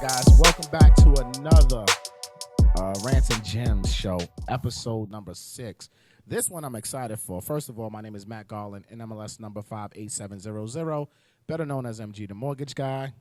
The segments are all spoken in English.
guys, welcome back to another Rants and Gems show, episode number 6. This one I'm excited for. First of all, my name is Matt Garland, NMLS number 58700, better known as MG the Mortgage Guy.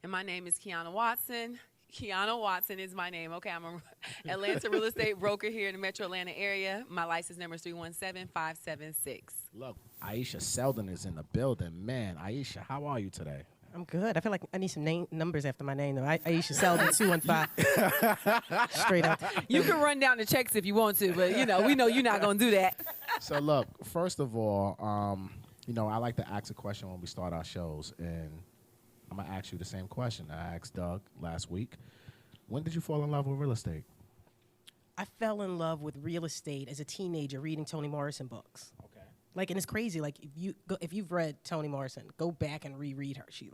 And my name is Kiana Watson. Kiana Watson is my name. Okay, I'm an Atlanta real estate broker here in the metro Atlanta area. My license number is 317576. Look, Ayesha Selden is in the building. Man, Ayesha, how are you today? I'm good. I feel like I need some numbers after my name, though. Ayesha Selden, 215. Straight up. You can run down the checks if you want to, but, we know you're not going to do that. So, look, first of all, I like to ask a question when we start our shows, and I'm going to ask you the same question I asked Doug last week. When did you fall in love with real estate? I fell in love with real estate as a teenager reading Toni Morrison books. And it's crazy. Like, if you've read Toni Morrison, go back and reread her. She,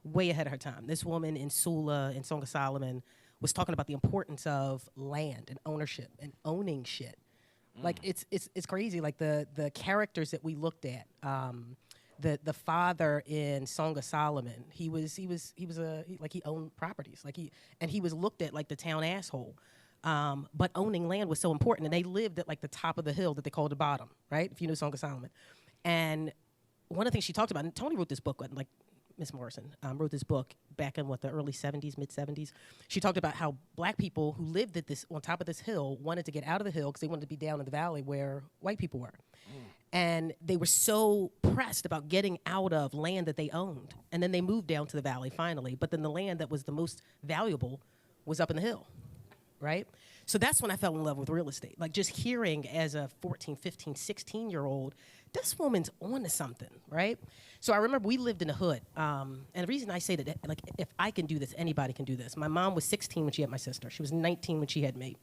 way ahead of her time. This woman in Sula, in Song of Solomon, was talking about the importance of land and ownership and owning shit. It's crazy. Like, the characters that we looked at, the father in Song of Solomon, he owned properties. He was looked at like the town asshole. But owning land was so important, and they lived at the top of the hill that they called the bottom, right? If you know Song of Solomon. And one of the things she talked about, and Toni wrote this book, Miss Morrison wrote this book back in the early 70s, mid 70s. She talked about how black people who lived on top of this hill wanted to get out of the hill because they wanted to be down in the valley where white people were. And they were so pressed about getting out of land that they owned. And then they moved down to the valley finally, but then the land that was the most valuable was up in the hill. Right? So that's when I fell in love with real estate. Just hearing as a 14, 15, 16-year-old, this woman's on to something, right? So I remember we lived in the hood. And the reason I say that, if I can do this, anybody can do this. My mom was 16 when she had my sister. She was 19 when she had me.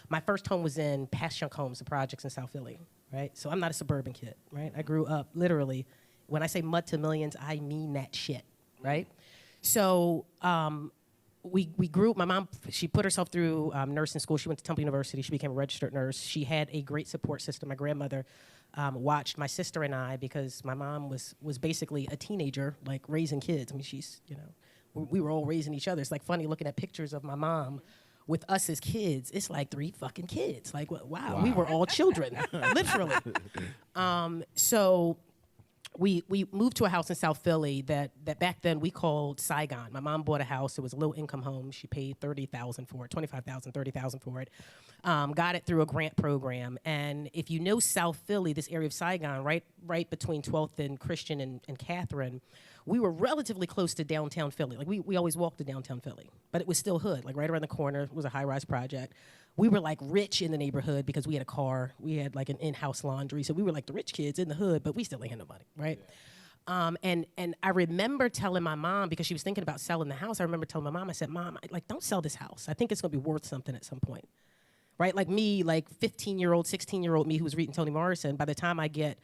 My first home was in Passyunk Homes, the projects in South Philly, right? So I'm not a suburban kid, right? I grew up literally, when I say mud to millions, I mean that shit, right? So, we grew. My mom, she put herself through nursing school. She went to Temple University. She became a registered nurse. She had a great support system. My grandmother watched my sister and I because my mom was basically a teenager, raising kids. I mean, we were all raising each other. It's funny looking at pictures of my mom with us as kids. It's like 3 fucking kids. Wow, we were all children, literally. So we moved to a house in South Philly that back then we called Saigon. My mom bought a house. It was a low-income home. She paid $30,000 for it, $25,000, $30,000 for it. Got it through a grant program. And if you know South Philly, this area of Saigon, right between 12th and Christian and Catherine, we were relatively close to downtown Philly. We always walked to downtown Philly, but it was still hood. Right around the corner was a high-rise project. We were rich in the neighborhood because we had a car. We had an in-house laundry. So we were the rich kids in the hood, but we still ain't had no money, right? Yeah. And I remember telling my mom, because she was thinking about selling the house, I remember telling my mom, I said, Mom, don't sell this house. I think it's going to be worth something at some point, right? Me, 15-year-old, 16-year-old me who was reading Toni Morrison, by the time I get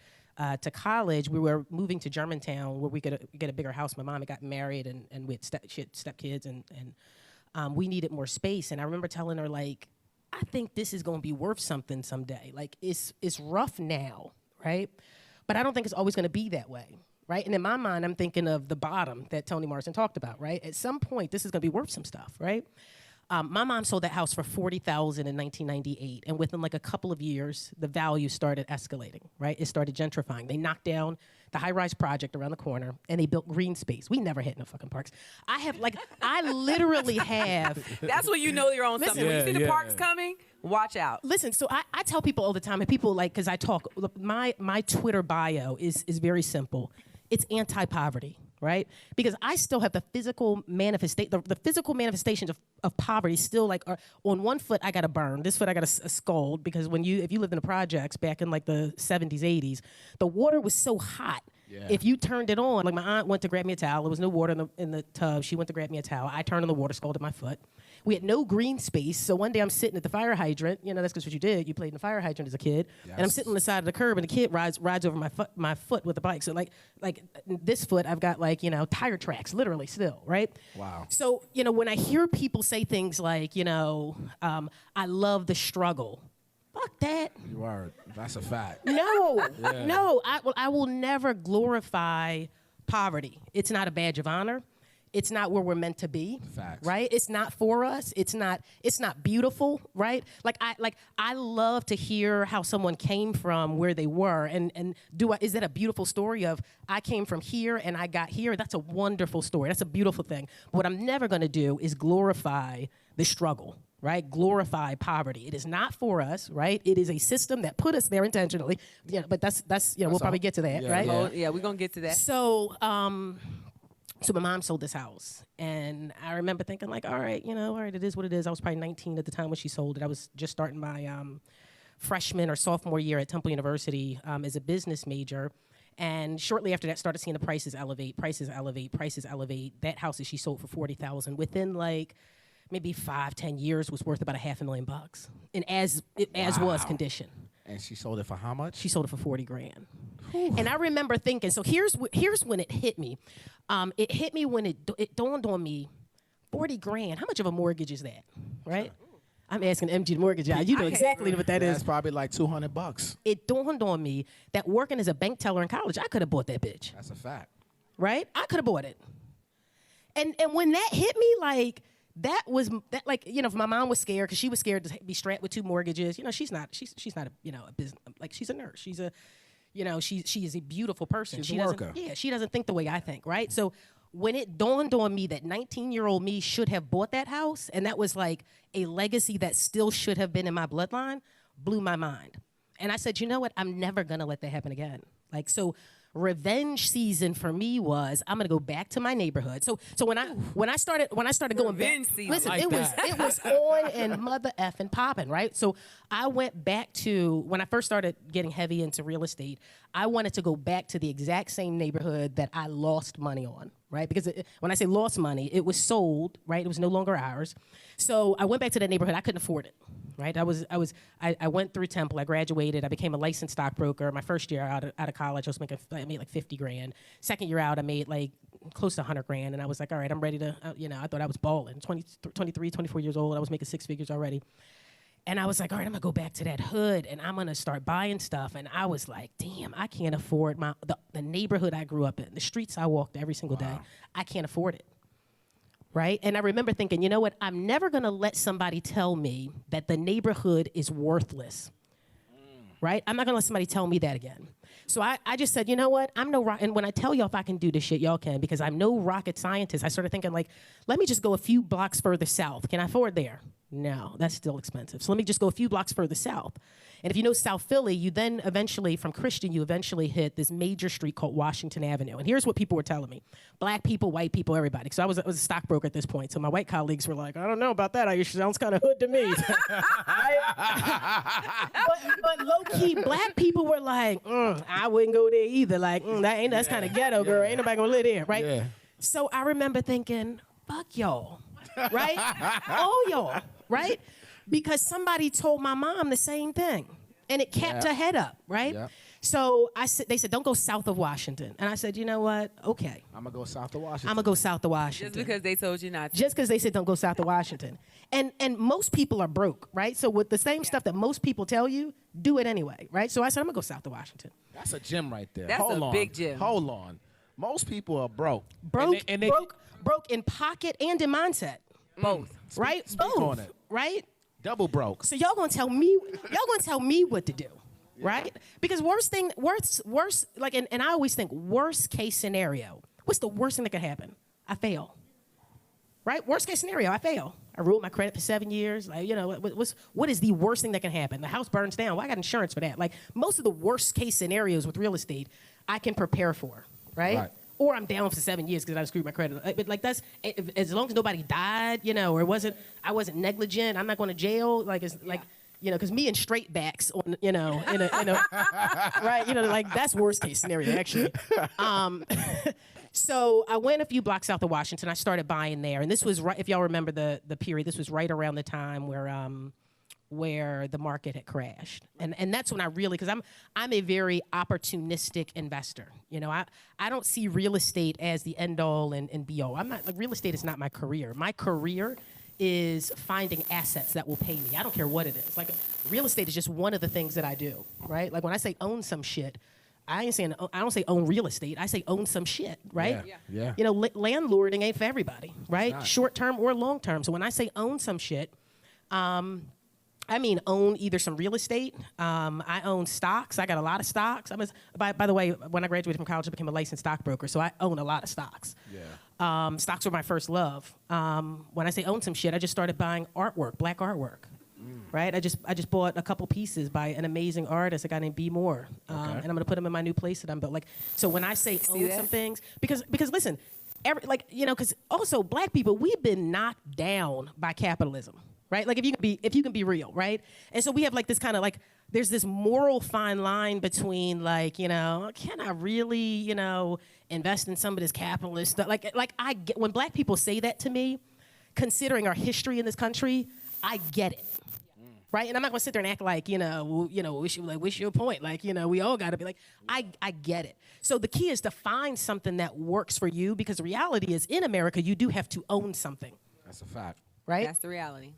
to college, we were moving to Germantown where we could get a bigger house. My mom had got married, and we had she had stepkids, and we needed more space. And I remember telling her, I think this is going to be worth something someday. It's rough now, right? But I don't think it's always going to be that way, right? And in my mind, I'm thinking of the bottom that Toni Morrison talked about, right? At some point, this is going to be worth some stuff, right? My mom sold that house for $40,000 in 1998, and within a couple of years, the value started escalating, right? It started gentrifying. They knocked down the high-rise project around the corner, and they built green space. We never had no fucking parks. I literally have. That's when you know you're on something. When you see the parks coming, watch out. Listen, so I tell people all the time, and people because I talk, my Twitter bio is very simple. It's anti-poverty. Right? Because I still have the physical manifestations of poverty still on one foot I got a burn, this foot I got a scald, because if you lived in the projects back in the 70s, 80s, the water was so hot. Yeah. If you turned it on, my aunt went to grab me a towel. There was no water in the tub. She went to grab me a towel. I turned on the water, scalded my foot. We had no green space. So one day I'm sitting at the fire hydrant. That's because what you did. You played in the fire hydrant as a kid. Yes. And I'm sitting on the side of the curb, and the kid rides over my foot with a bike. So this foot, I've got tire tracks, literally still, right? Wow. So, when I hear people say things like, I love the struggle. Fuck that. You are. That's a fact. No, yeah. No. I will never glorify poverty. It's not a badge of honor. it's not where we're meant to be. Facts. Right? It's not for us. It's not beautiful, right? I love to hear how someone came from where they were and is that a beautiful story of I came from here and I got here? That's a wonderful story. That's a beautiful thing. But what I'm never going to do is glorify the struggle, right? Glorify poverty. It is not for us, right? It is a system that put us there intentionally. Yeah, but that's we'll probably get to that, right? Yeah, we're going to get to that. So so my mom sold this house, and I remember thinking like, all right, it is what it is. I was probably 19 at the time when she sold it. I was just starting my freshman or sophomore year at Temple University as a business major. And shortly after that, started seeing the prices elevate. That house that she sold for $40,000 within like maybe 5-10 years was worth about $500,000, and as was condition. And she sold it for how much? She sold it for $40,000. And I remember thinking, so here's when it hit me. It hit me when it dawned on me, $40,000. How much of a mortgage is that, right? I'm asking MG the mortgage guy. You know exactly what that is. That's probably like $200. It dawned on me that working as a bank teller in college, I could have bought that bitch. That's a fact. Right? I could have bought it. And when that hit me, like, if my mom was scared because she was scared to be strapped with 2 mortgages. She's not a business, like, she's a nurse. She's a, she is a beautiful person. She's a worker. She doesn't think the way I think, right? So when it dawned on me that 19-year-old me should have bought that house, and that was like a legacy that still should have been in my bloodline, blew my mind. And I said, you know what? I'm never gonna let that happen again. Like, so revenge season for me was I'm gonna go back to my neighborhood. So when I started going back, listen, like it was on and mother effing popping, right? So I went back to when I first started getting heavy into real estate. I wanted to go back to the exact same neighborhood that I lost money on, right? Because when I say lost money, it was sold, right? It was no longer ours. So I went back to that neighborhood. I couldn't afford it. Right, I went through Temple. I graduated. I became a licensed stockbroker. My first year out of college, I made like $50,000. Second year out, I made like close to $100,000. And I was like, all right, I'm ready to. I thought I was balling. 23, 24 years old. I was making 6 figures already. And I was like, all right, I'm gonna go back to that hood and I'm gonna start buying stuff. And I was like, damn, I can't afford the neighborhood I grew up in, the streets I walked every single day. I can't afford it. Right? And I remember thinking, you know what? I'm never going to let somebody tell me that the neighborhood is worthless. Right? I'm not going to let somebody tell me that again. So I just said, you know what? I'm no rock. And when I tell y'all if I can do this shit, y'all can, because I'm no rocket scientist. I started thinking, like, let me just go a few blocks further south. Can I afford there? No, that's still expensive. So let me just go a few blocks further south. And if you know South Philly, you then eventually, from Christian, you eventually hit this major street called Washington Avenue. And here's what people were telling me. Black people, white people, everybody. So I was a stockbroker at this point. So my white colleagues were like, I don't know about that. Ayesha sounds kind of hood to me. but low-key, black people were like, I wouldn't go there either. Like, that's kind of ghetto, girl. Ain't nobody going to live there, right? Yeah. So I remember thinking, fuck y'all, right? All y'all, right? Because somebody told my mom the same thing, and it kept her head up, right? Yep. So they said, don't go south of Washington. And I said, you know what? Okay. I'm going to go south of Washington. I'm going to go south of Washington. Just because they told you not to. Just because they said don't go south of Washington. And most people are broke, right? So with the same stuff that most people tell you, do it anyway, right? So I said, I'm going to go south of Washington. That's a gym right there. That's Hold a on. big gym. Hold on. Most people are broke. Broke in pocket and in mindset. Both. Right? Speak Both. on it. Right? Double broke. So y'all gonna tell me what to do, right? Because worst, like, and I always think worst case scenario. What's the worst thing that could happen? I fail. Right? Worst case scenario, I fail. I ruled my credit for 7 years. Like, what is the worst thing that can happen? The house burns down. Well, I got insurance for that. Like, most of the worst case scenarios with real estate, I can prepare for, right? Or I'm down for 7 years because I screwed my credit. But like that's as long as nobody died, or I wasn't negligent. I'm not going to jail. Like it's like because me and straight backs on in a right, like that's worst case scenario actually. So I went a few blocks south of Washington. I started buying there, and this was right. If y'all remember the period, this was right around the time where the market had crashed. And that's when I really, because I'm a very opportunistic investor. I don't see real estate as the end all and be all. I'm not, like, real estate is not my career. My career is finding assets that will pay me. I don't care what it is. Like, real estate is just one of the things that I do, right? Like, when I say own some shit, I ain't saying I don't say own real estate. I say own some shit, right? Yeah. You know, landlording ain't for everybody, right? not. Short term or long term. So when I say own some shit, I mean own either some real estate. I own stocks. I got a lot of stocks. By the way, when I graduated from college, I became a licensed stockbroker, so I own a lot of stocks. Yeah. Stocks were my first love. When I say own some shit, I just started buying artwork, black artwork. Right, I just bought a couple pieces by an amazing artist, a guy named B. Moore, and I'm gonna put them in my new place that I'm built. Like, so when I say own some things, because listen, because also black people, we've been knocked down by capitalism, right? Like if you can be real, right? And so we have like this kind of like there's this moral fine line between like can I really invest in some of this capitalist stuff? Like I get when black people say that to me, considering our history in this country, I get it. Right, and I'm not gonna sit there and act like wish your point. Like we all gotta be like I get it. So the key is to find something that works for you because the reality is in America you do have to own something. That's a fact. Right. That's the reality.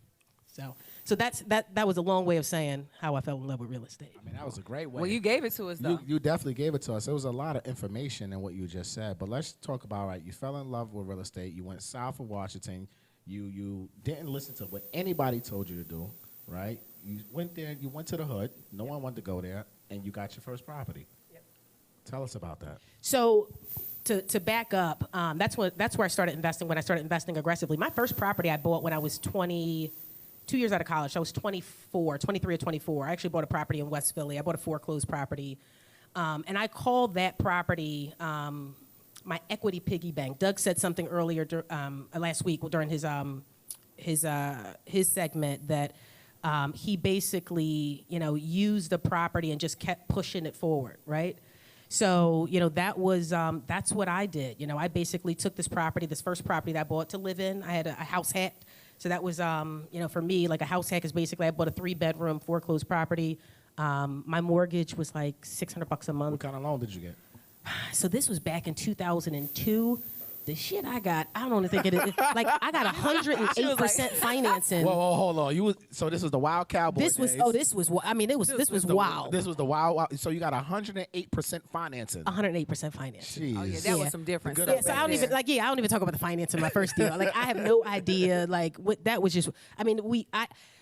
So that was a long way of saying how I fell in love with real estate. I mean that was a great way. Well, you gave it to us though. You definitely gave it to us. There was a lot of information in what you just said. But let's talk about you fell in love with real estate. You went south of Washington. You didn't listen to what anybody told you to do. Right? You went there, you went to the hood, no one wanted to go there, and you got your first property. Yep. Tell us about that. So to back up, that's where I started investing, when I started investing aggressively. My first property I bought when I was 2 years out of college. I was 23 or 24. I actually bought a property in West Philly. I bought a foreclosed property. And I called that property my equity piggy bank. Doug said something earlier last week during his segment that he basically, used the property and just kept pushing it forward, right? So, that's what I did. I basically took this first property that I bought to live in. I had a house hack. So that was, for me, like a house hack is basically I bought a 3-bedroom foreclosed property. My mortgage was like $600 a month. What kind of loan did you get? So this was back in 2002. The shit I got, I don't think it is. Like I got 108% financing. Whoa, hold on. So this was the Wild Cowboy days. This was wild. This was the wild. So you got 108% financing. 108% financing. Jeez. Oh yeah, that was some different Good stuff. So I don't even talk about the financing in my first deal. Like I have no idea. Like what that was just. I mean,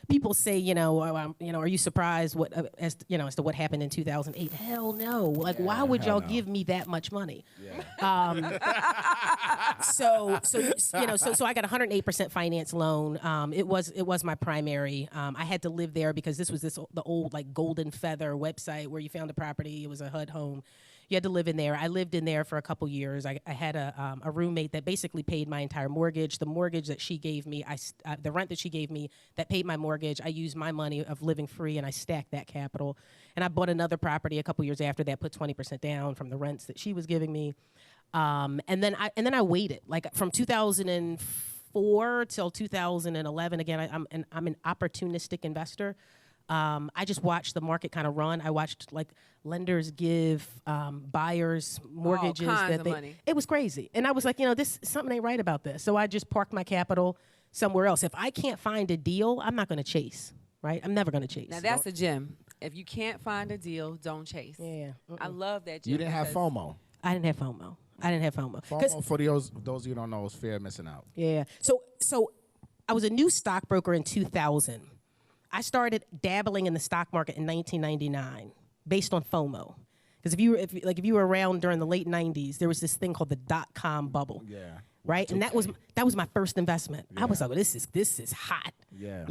people say, are you surprised as to what happened in 2008? Hell no. Like why would y'all give me that much money? Yeah. So I got 108% finance loan. It was my primary. I had to live there because this was the old like Golden Feather website where you found a property. It was a HUD home. You had to live in there. I lived in there for a couple years. I had a roommate that basically paid my entire mortgage. The mortgage that she gave me, the rent that she gave me that paid my mortgage, I used my money of living free and I stacked that capital. And I bought another property a couple years after that, put 20% down from the rents that she was giving me. And then I waited like from 2004 till 2011. Again, I'm an opportunistic investor. I just watched the market kind of run. I watched like lenders give buyers mortgages that money. It was crazy. And I was like, something ain't right about this. So I just parked my capital somewhere else. If I can't find a deal, I'm not going to chase, right? I'm never going to chase. Now that's a gem. If you can't find a deal, don't chase. Yeah. I love that gem. You didn't have FOMO. I didn't have FOMO. FOMO, for those of you who don't know, is fear of missing out. Yeah. So I was a new stockbroker in 2000. I started dabbling in the stock market in 1999 based on FOMO. Because if you were around during the late 90s, there was this thing called the .com bubble. Yeah. Right? And that was my first investment. Yeah. I was like, well, this is hot. Yeah.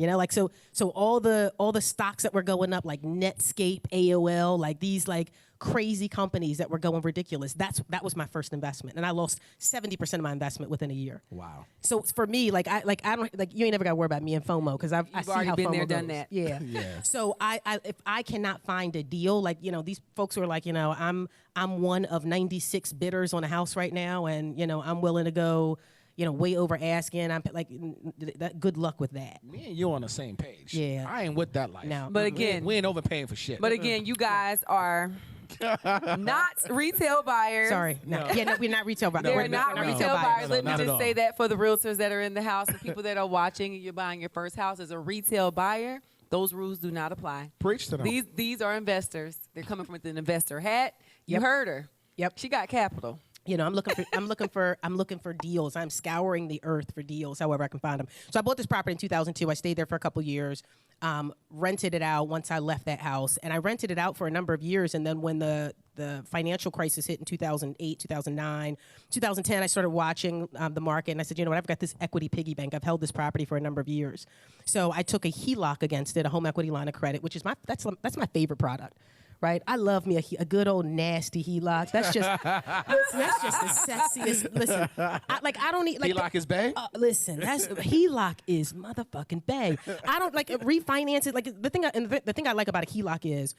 So all the stocks that were going up, like Netscape, AOL, like these like crazy companies that were going ridiculous. That was my first investment, and I lost 70% of my investment within a year. Wow. So for me, I don't you ain't never got to worry about me and FOMO because I see already how been FOMO there, goes. done that. Yeah. Yeah. So if I cannot find a deal, these folks who are like, I'm one of 96 bidders on a house right now, and I'm willing to go, way over asking. I'm like, good luck with that. Me and you on the same page. Yeah. I ain't with that life. No. But again, we ain't overpaying for shit. But again, you guys are not retail buyers. Sorry. No. Yeah, no, we're not retail buyers. They're not retail buyers. Let me not at just all. say that for the realtors that are in the house, the people that are watching, and you're buying your first house as a retail buyer, those rules do not apply. Preach to them. These are investors. They're coming from an investor hat. You heard her. Yep. She got capital. You know, I'm looking for deals. I'm scouring the earth for deals, however I can find them. So I bought this property in 2002. I stayed there for a couple years, rented it out once I left that house, and I rented it out for a number of years. And then when the financial crisis hit in 2008, 2009, 2010, I started watching the market, and I said, you know what, I've got this equity piggy bank. I've held this property for a number of years. So I took a HELOC against it, a home equity line of credit, which is that's my favorite product. Right, I love me a good old nasty HELOC. That's just the sexiest. Listen, I don't need HELOC is bae. Listen, that's HELOC is motherfucking bae. I don't like refinance it. Like the thing I like about a HELOC is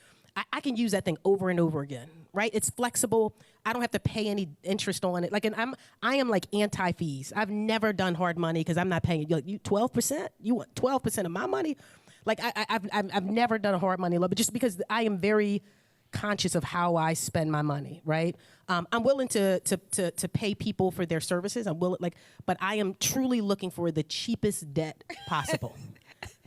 I can use that thing over and over again. Right, it's flexible. I don't have to pay any interest on it. Like, and I am like anti fees. I've never done hard money because I'm not paying. You 12%. You want 12% of my money? Like I've never done a hard money loan, but just because I am very conscious of how I spend my money, right? I'm willing to pay people for their services. But I am truly looking for the cheapest debt possible,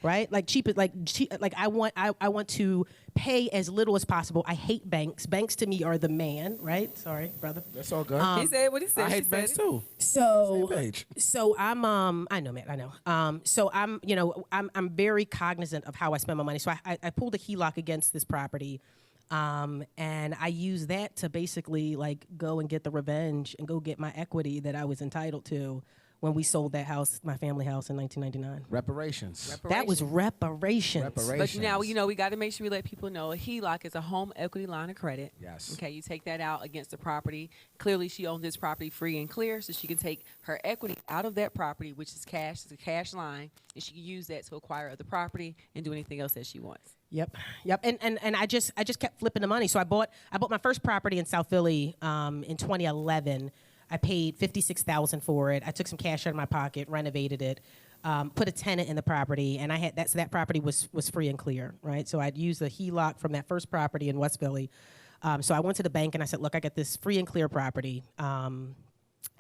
right? I want to pay as little as possible. I hate banks. Banks to me are the man, right? Sorry, brother. That's all good. He said what he said. I hate banks too. So I'm I know, Matt, I know. So I'm very cognizant of how I spend my money. So I pulled a HELOC against this property. And I use that to basically like go and get the revenge and go get my equity that I was entitled to when we sold that house, my family house, in 1999. Reparations. That was reparations. But now, we got to make sure we let people know a HELOC is a home equity line of credit. Yes. Okay, you take that out against the property. Clearly, she owns this property free and clear, so she can take her equity out of that property, which is cash. It's a cash line, and she can use that to acquire other property and do anything else that she wants. Yep. And I just kept flipping the money. So I bought my first property in South Philly in 2011. I paid $56,000 for it. I took some cash out of my pocket, renovated it, put a tenant in the property, and I had that property was free and clear, right? So I'd used the HELOC from that first property in West Philly. So I went to the bank and I said, look, I got this free and clear property. I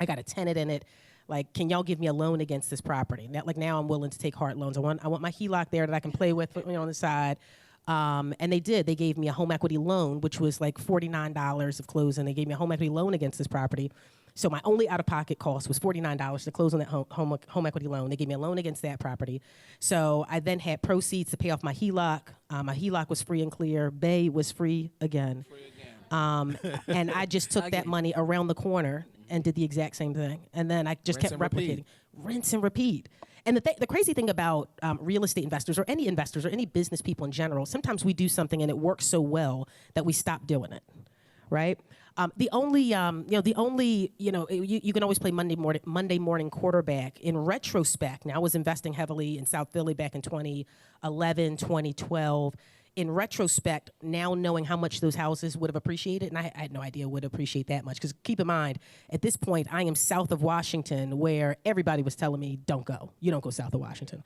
got a tenant in it. Like, can y'all give me a loan against this property? Now I'm willing to take hard loans. I want my HELOC there that I can play with, on the side. And they did. They gave me a home equity loan, which was like $49 of closing. They gave me a home equity loan against this property. So my only out-of-pocket cost was $49 to close on that home equity loan. They gave me a loan against that property. So I then had proceeds to pay off my HELOC. My HELOC was free and clear. Bay was free again. And I just took that money around the corner and did the exact same thing. And then I just kept replicating. Rinse and repeat. And the crazy thing about real estate investors or any business people in general, sometimes we do something and it works so well that we stop doing it, right? You can always play Monday morning quarterback. In retrospect, now I was investing heavily in South Philly back in 2011, 2012. In retrospect, now knowing how much those houses would have appreciated, and I had no idea would appreciate that much, because keep in mind, at this point, I am south of Washington, where everybody was telling me, don't go. You don't go south of Washington.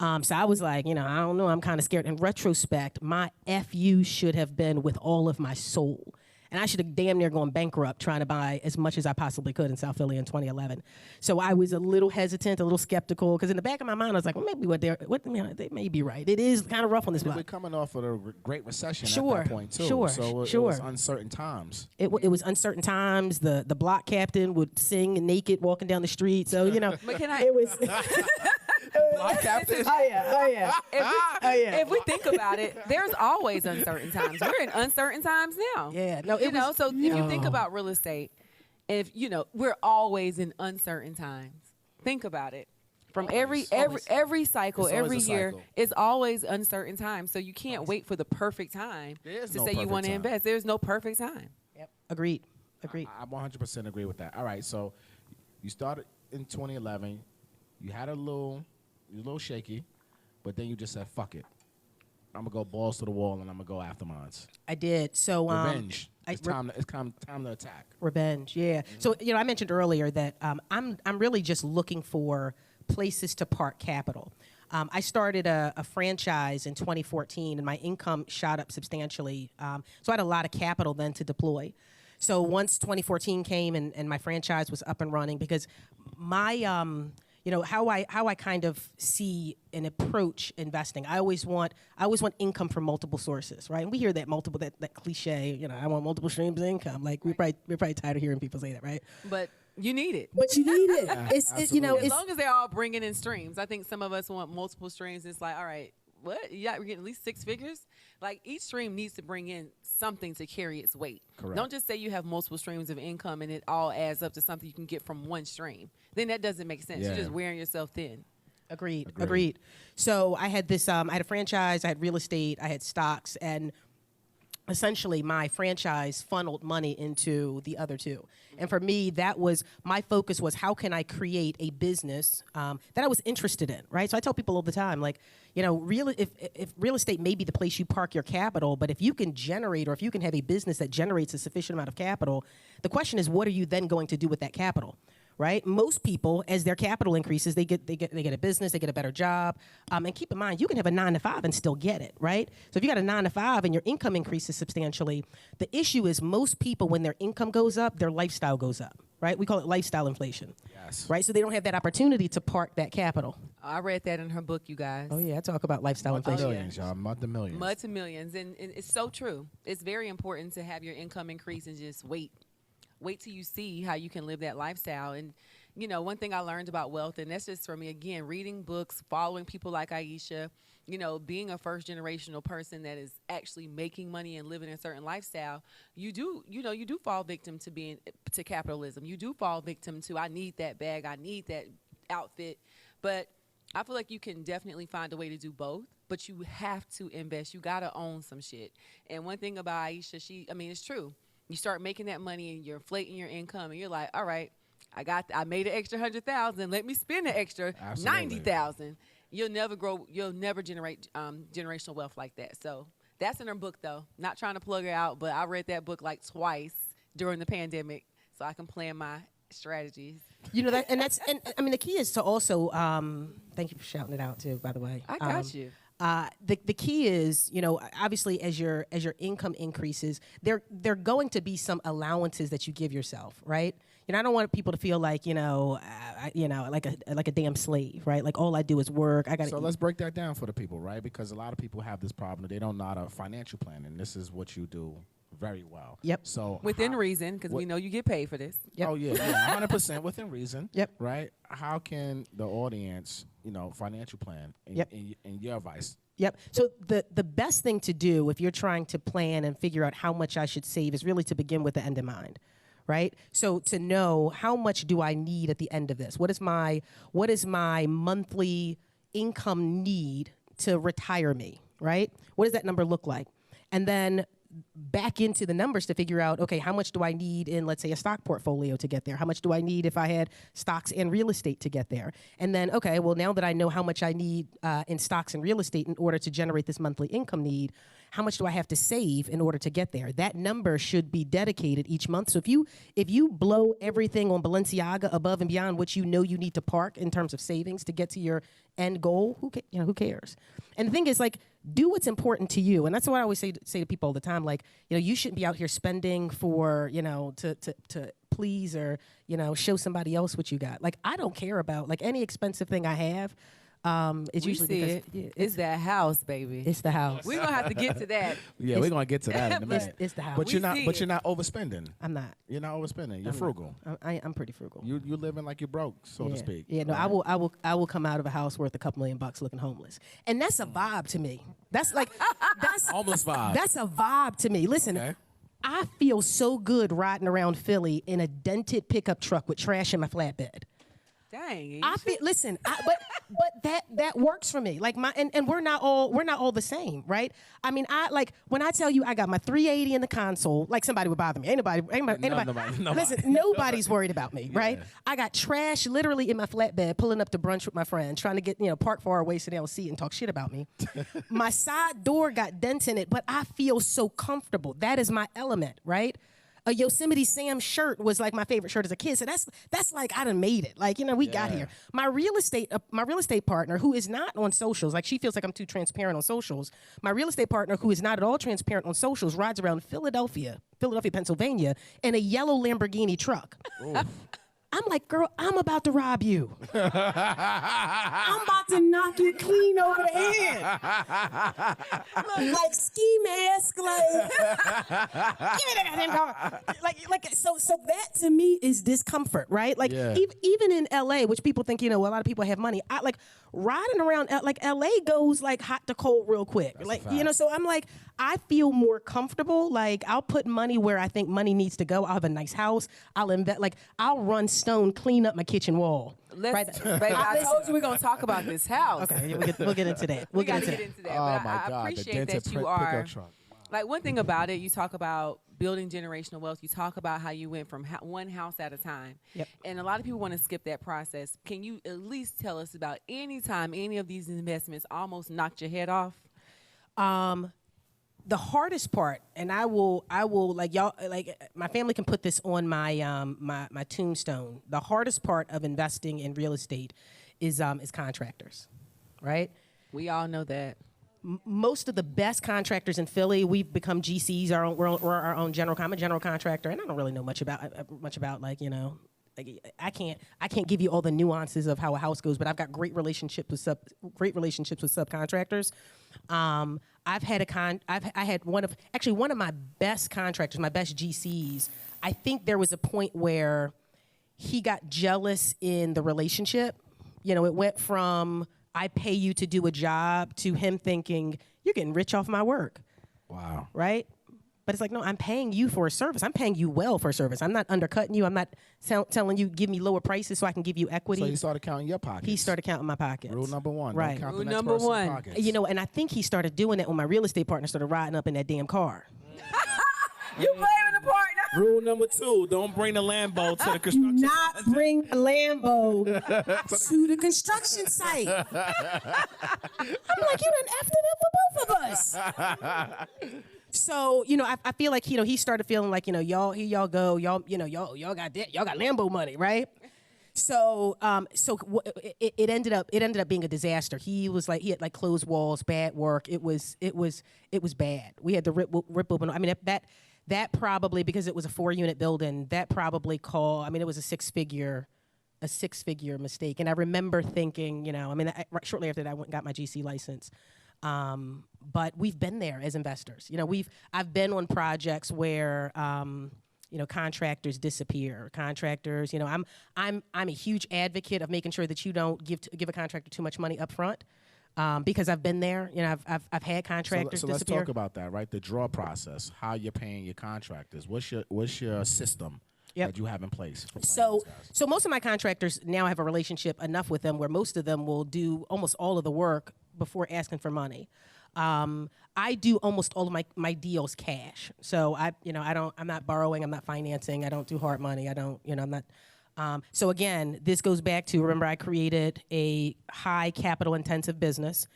So I was like, I don't know, I'm kind of scared. In retrospect, my FU should have been with all of my soul. And I should have damn near gone bankrupt trying to buy as much as I possibly could in South Philly in 2011. So I was a little hesitant, a little skeptical, because in the back of my mind, I was like, well, maybe they may be right. It is kind of rough on this block. We're coming off of a Great Recession at that point, too. So it was uncertain times. It was uncertain times. The block captain would sing naked walking down the street. So, But it was... Block captain? Oh, yeah. If we think about it, there's always uncertain times. We're in uncertain times now. Yeah. No, so if you think about real estate, we're always in uncertain times. Think about it. From every cycle, every year, it's always uncertain times. So you can't wait for the perfect time to say you want to invest. There's no perfect time. Yep. Agreed. I 100% agree with that. All right, so you started in 2011. You had a little shaky, but then you just said, fuck it. I'm going to go balls to the wall, and I'm going to go after mines. I did. So revenge. It's time to attack. Revenge, yeah. Mm-hmm. So, I mentioned earlier that I'm really just looking for places to park capital. I started a franchise in 2014, and my income shot up substantially. So I had a lot of capital then to deploy. So once 2014 came and my franchise was up and running, because my how I kind of see and approach investing. I always want income from multiple sources, right? And we hear that that cliche, I want multiple streams of income. Like we're probably tired of hearing people say that, right? But you need it. But you need it. As long as they're all bringing in streams. I think some of us want multiple streams. It's like, all right, what? Yeah, we're getting at least 6 figures. Like each stream needs to bring in something to carry its weight. Correct. Don't just say you have multiple streams of income and it all adds up to something you can get from one stream. Then that doesn't make sense. You're just wearing yourself thin. Agreed. So I had this. I had a franchise. I had real estate. I had stocks, and essentially my franchise funneled money into the other two. And for me, that was my focus was how can I create a business that I was interested in, right? So I tell people all the time, like, if real estate may be the place you park your capital, but if you can generate or if you can have a business that generates a sufficient amount of capital, the question is, what are you then going to do with that capital? Right? Most people, as their capital increases, they get a business, they get a better job. And keep in mind, you can have a 9-to-5 and still get it, right? So if you got a 9-to-5 and your income increases substantially, the issue is most people, when their income goes up, their lifestyle goes up, right? We call it lifestyle inflation. Yes. Right? So they don't have that opportunity to park that capital. I read that in her book, you guys. Oh, yeah. I talk about lifestyle inflation. Millions, y'all. Multi-millions. Multi-millions. And it's so true. It's very important to have your income increase and just wait till you see how you can live that lifestyle. And, one thing I learned about wealth, and that's just for me, again, reading books, following people like Ayesha, being a first generational person that is actually making money and living a certain lifestyle, you do fall victim to capitalism. You do fall victim to, I need that bag, I need that outfit. But I feel like you can definitely find a way to do both, but you have to invest. You got to own some shit. And one thing about Ayesha, it's true. You start making that money and you're inflating your income and you're like, all right, I made an extra 100,000. Let me spend an extra 90,000. You'll never grow. You'll never generate generational wealth like that. So that's in her book, though. Not trying to plug her out, but I read that book like twice during the pandemic, so I can plan my strategies. The key is to also. Thank you for shouting it out too. By the way, I got you. The key is, obviously as your income increases, there are going to be some allowances that you give yourself, right? I don't want people to feel like, like a damn slave, right? Like all I do is work. So let's break that down for the people, right? Because a lot of people have this problem. They don't know how to financial plan, and this is what you do very well. Yep. So within reason, because we know you get paid for this. Yep. Oh yeah, 100% within reason. Yep. Right. How can the audience, financial plan? In your advice. Yep. So the best thing to do if you're trying to plan and figure out how much I should save is really to begin with the end in mind. Right? So to know how much do I need at the end of this? What is my monthly income need to retire me? Right? What does that number look like? And then back into the numbers to figure out, okay, how much do I need in, let's say, a stock portfolio to get there? How much do I need if I had stocks and real estate to get there? And then, okay, well, now that I know how much I need in stocks and real estate in order to generate this monthly income need, how much do I have to save in order to get there? That number should be dedicated each month. So if you blow everything on Balenciaga above and beyond what you need to park in terms of savings to get to your end goal, who cares? And the thing is, like, do what's important to you. And that's what I always say to people all the time. Like, you shouldn't be out here spending for, to please or, show somebody else what you got. Like, I don't care about, like, any expensive thing I have. It's usually because it's that house, baby. It's the house. We're gonna have to get to that. Yeah, we're gonna get to that in a minute. It's the house. But you're not overspending. I'm not. You're not overspending. You're frugal. I'm pretty frugal. You living like you're broke, so to speak. Yeah, no, right? I will come out of a house worth a couple $1,000,000 looking homeless, and that's a vibe to me. That's homeless vibe. That's a vibe to me. Listen. Okay. I feel so good riding around Philly in a dented pickup truck with trash in my flatbed. Dang. But that works for me. Like and we're not all the same, right? I mean, when I tell you I got my 380 in the console, like somebody would bother me. Ain't nobody. Listen, nobody's worried about me, right? I got trash literally in my flatbed, pulling up to brunch with my friend, trying to get park far away so they'll see it and talk shit about me. My side door got dents in it, but I feel so comfortable. That is my element, right? A Yosemite Sam shirt was like my favorite shirt as a kid. So that's like I done made it. Like, we got here. My real estate partner, who is not on socials, like she feels like I'm too transparent on socials. My real estate partner, who is not at all transparent on socials, rides around Philadelphia, Pennsylvania, in a yellow Lamborghini truck. I'm like, girl, I'm about to rob you. I'm about to knock you clean over the head. Like ski mask, like, give me that goddamn car. So that to me is discomfort, right? Like even in LA, which people think, a lot of people have money. I like riding around, like LA goes like hot to cold real quick. That's like, so I'm like, I feel more comfortable. Like I'll put money where I think money needs to go. I'll have a nice house. I'll invest, like I'll run stone, clean up my kitchen wall. Baby, I told you we're gonna talk about this house. Okay, we'll get into that. We'll get into that. Oh but my I God, appreciate that you are. Like one thing about it, you talk about building generational wealth. You talk about how you went from one house at a time. Yep. And a lot of people want to skip that process. Can you at least tell us about any time any of these investments almost knocked your head off? The hardest part, and I will like y'all, like my family can put this on my my tombstone. The hardest part of investing in real estate is contractors, right? We all know that. Most of the best contractors in Philly, we've become GCs. We're our own I'm a general contractor, and I don't really know much about like like I can't give you all the nuances of how a house goes, but I've got great relationships with subcontractors. I had one of my best contractors, my best GCs. I think there was a point where he got jealous in the relationship. It went from I pay you to do a job to him thinking you're getting rich off my work. Wow. Right? But it's like, no, I'm paying you for a service. I'm paying you well for a service. I'm not undercutting you. I'm not telling you give me lower prices so I can give you equity. So he started counting your pockets. He started counting my pockets. Rule number one. Right. Don't count Rule the next number person's one. pockets. And I think he started doing that when my real estate partner started riding up in that damn car. You blaming the partner. Rule number 2, don't bring the Lambo to the construction. Do not bring a Lambo to the construction site. I'm like, you done effed it up for both of us. So, I feel like, he started feeling like, y'all, here y'all go, y'all got Lambo money, right? So, it ended up being a disaster. He had like closed walls, bad work. It was bad. We had to rip open. I mean, that probably, because it was a 4-unit building, that probably it was a six-figure mistake. And I remember thinking, shortly after that, I went and got my GC license. But we've been there as investors. I've been on projects where, contractors disappear. Contractors, I'm a huge advocate of making sure that you don't give a contractor too much money up front. Because I've been there, I've had contractors so disappear. let's talk about that, right? The draw process, how you're paying your contractors. What's your system that you have in place for playing these guys? So most of my contractors now have a relationship enough with them where most of them will do almost all of the work before asking for money. I do almost all of my deals cash. So I'm not borrowing, I'm not financing, I don't do hard money, I'm not. So again, this goes back to, remember, I created a high capital intensive business.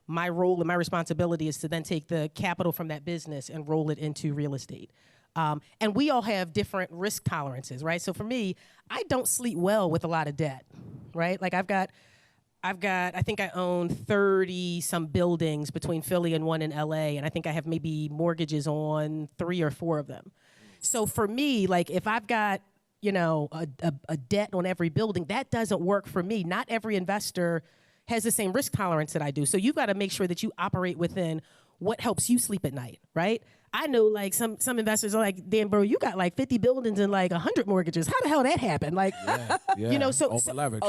My role and my responsibility is to then take the capital from that business and roll it into real estate. And we all have different risk tolerances, right? So for me, I don't sleep well with a lot of debt, right? Like I think I own 30 some buildings between Philly and one in LA, and I think I have maybe mortgages on 3 or 4 of them. So for me, like if I've got a debt on every building, that doesn't work for me. Not every investor has the same risk tolerance that I do. So you've got to make sure that you operate within what helps you sleep at night, right? I know like some investors are like, damn, bro, you got like 50 buildings and like 100 mortgages. How the hell that happened? Like, over leverage.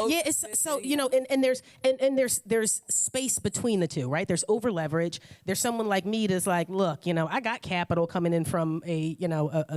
And there's space between the two, right? There's over leverage. There's someone like me that's like, look, I got capital coming in from a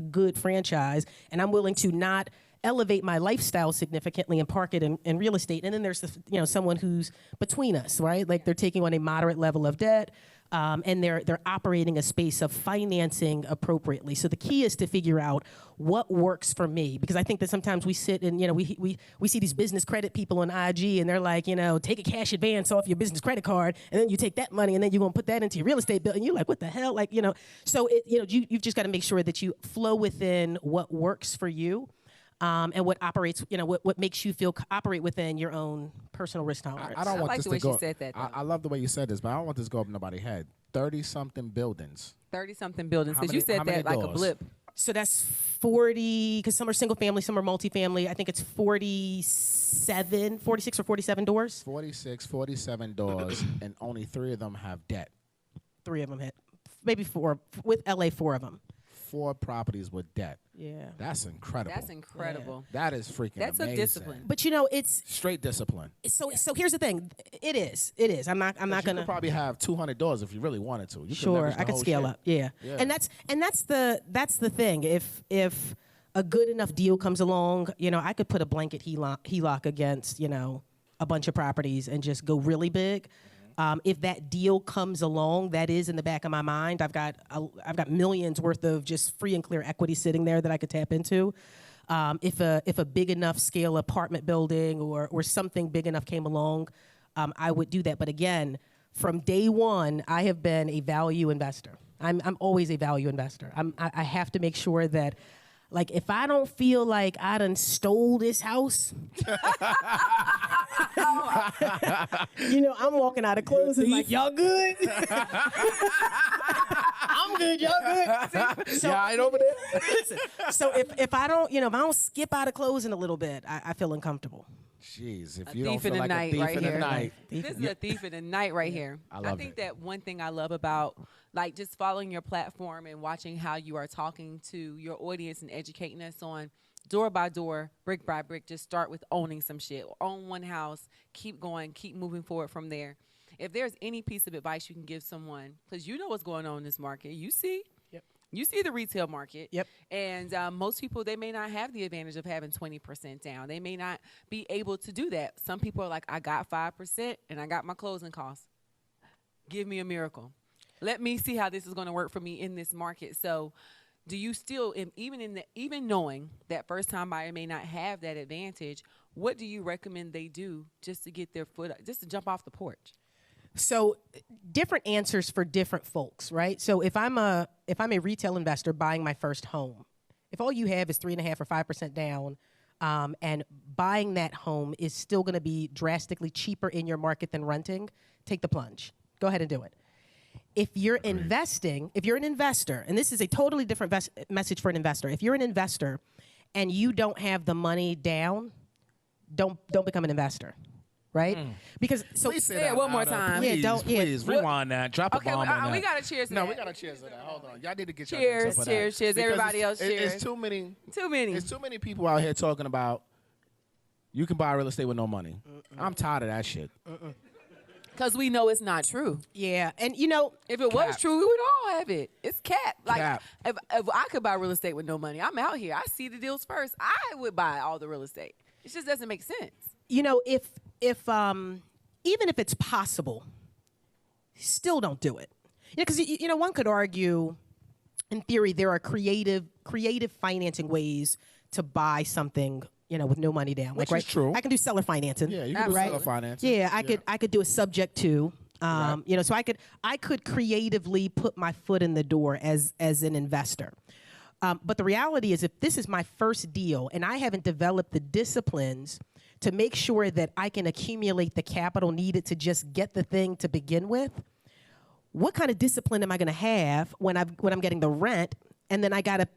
good franchise, and I'm willing to not elevate my lifestyle significantly and park it in real estate. And then there's someone who's between us, right? Like they're taking on a moderate level of debt. And they're operating a space of financing appropriately. So the key is to figure out what works for me, because I think that sometimes we sit and we see these business credit people on IG and they're like, take a cash advance off your business credit card, and then you take that money and then you're gonna put that into your real estate bill, and you're like, what the hell, So you've just got to make sure that you flow within what works for you. And what operates, what makes you operate within your own personal risk tolerance. I don't want like this the way to go. she said that, I love the way you said this, but I don't want this to go up nobody's head. 30-something buildings. 30-something buildings, How because you many- said how many that like a doors? blip. So that's 40, because some are single family, some are multifamily. I think it's 46 or 47 doors. 47 doors, and only 3 of them have debt. 3 of them had, maybe 4, with LA, 4 of them. 4 properties with debt. Yeah. That's incredible. That's incredible. Yeah. That is freaking That's amazing. a discipline. But you know, it's straight discipline. So here's the thing. It is. I'm not you gonna. could probably have 200 doors if you really wanted to. You Sure, could I could scale shit. up. Yeah. And that's the thing. If a good enough deal comes along, you know, I could put a blanket HELOC against, you know, a bunch of properties and just go really big. If that deal comes along, that is in the back of my mind. I've got millions worth of just free and clear equity sitting there that I could tap into. If a big enough scale apartment building or something big enough came along, I would do that. But again, from day one, I have been a value investor. I'm always a value investor. I have to make sure that, like, if I don't feel like I done stole this house, you know, I'm walking out of clothes and like, y'all good? I'm good, y'all good? So, yeah, I ain't over there. So if I don't, you know, if I don't skip out of closing a little bit, I feel uncomfortable. Jeez, if A you don't thief feel in the like a night thief right in the here. night. This is a thief in the night right here. I think it. that one thing I love about, like, just following your platform and watching how you are talking to your audience and educating us on door by door, brick by brick, just start with owning some shit. Own one house, keep going, keep moving forward from there. If there's any piece of advice you can give someone, because you know what's going on in this market, you see. Yep. You see the retail market. Yep. And most people, they may not have the advantage of having 20% down. They may not be able to do that. Some people are like, I got 5% and I got my closing costs. Give me a miracle. Let me see how this is going to work for me in this market. So do you still, even knowing that first time buyer may not have that advantage, what do you recommend they do just to get their foot, just to jump off the porch? So different answers for different folks, right? So if I'm a retail investor buying my first home, if all you have is 3.5% or 5% down, and buying that home is still going to be drastically cheaper in your market than renting, take the plunge. Go ahead and do it. If you're investing, if you're an investor, and this is a totally different message for an investor. If you're an investor and you don't have the money down, don't become an investor. Right? Because so Please say say it that one more louder. time. Please, Yeah, don't- yeah. please rewind that. Drop a Okay, bomb on that. we got to cheers to No, that. we got to cheers to that. Hold on, y'all need to get Cheers, your drinks up for cheers, that. cheers. Because Everybody else, cheers. It's too many. Too many. It's too many people out here talking about you can buy real estate with no money. I'm tired of that shit. Because we know it's not true. yeah, and you know, If it was Cap. true, we would all have it. It's cap. Like, Cap. If I could buy real estate with no money, I'm out here. I see the deals first. I would buy all the real estate. It just doesn't make sense. you know, if even if it's possible, still don't do it. Yeah, because you know, one could argue, in theory, there are creative financing ways to buy something, you know, with no money down. Which like, is right, true. I can do seller financing. Yeah, you can do Absolutely. seller finance. Yeah, I could do a subject to. Right. You know, so I could creatively put my foot in the door as an investor. But the reality is, if this is my first deal and I haven't developed the disciplines to make sure that I can accumulate the capital needed to just get the thing to begin with, what kind of discipline am I going to have when I'm getting the rent, and then I gotta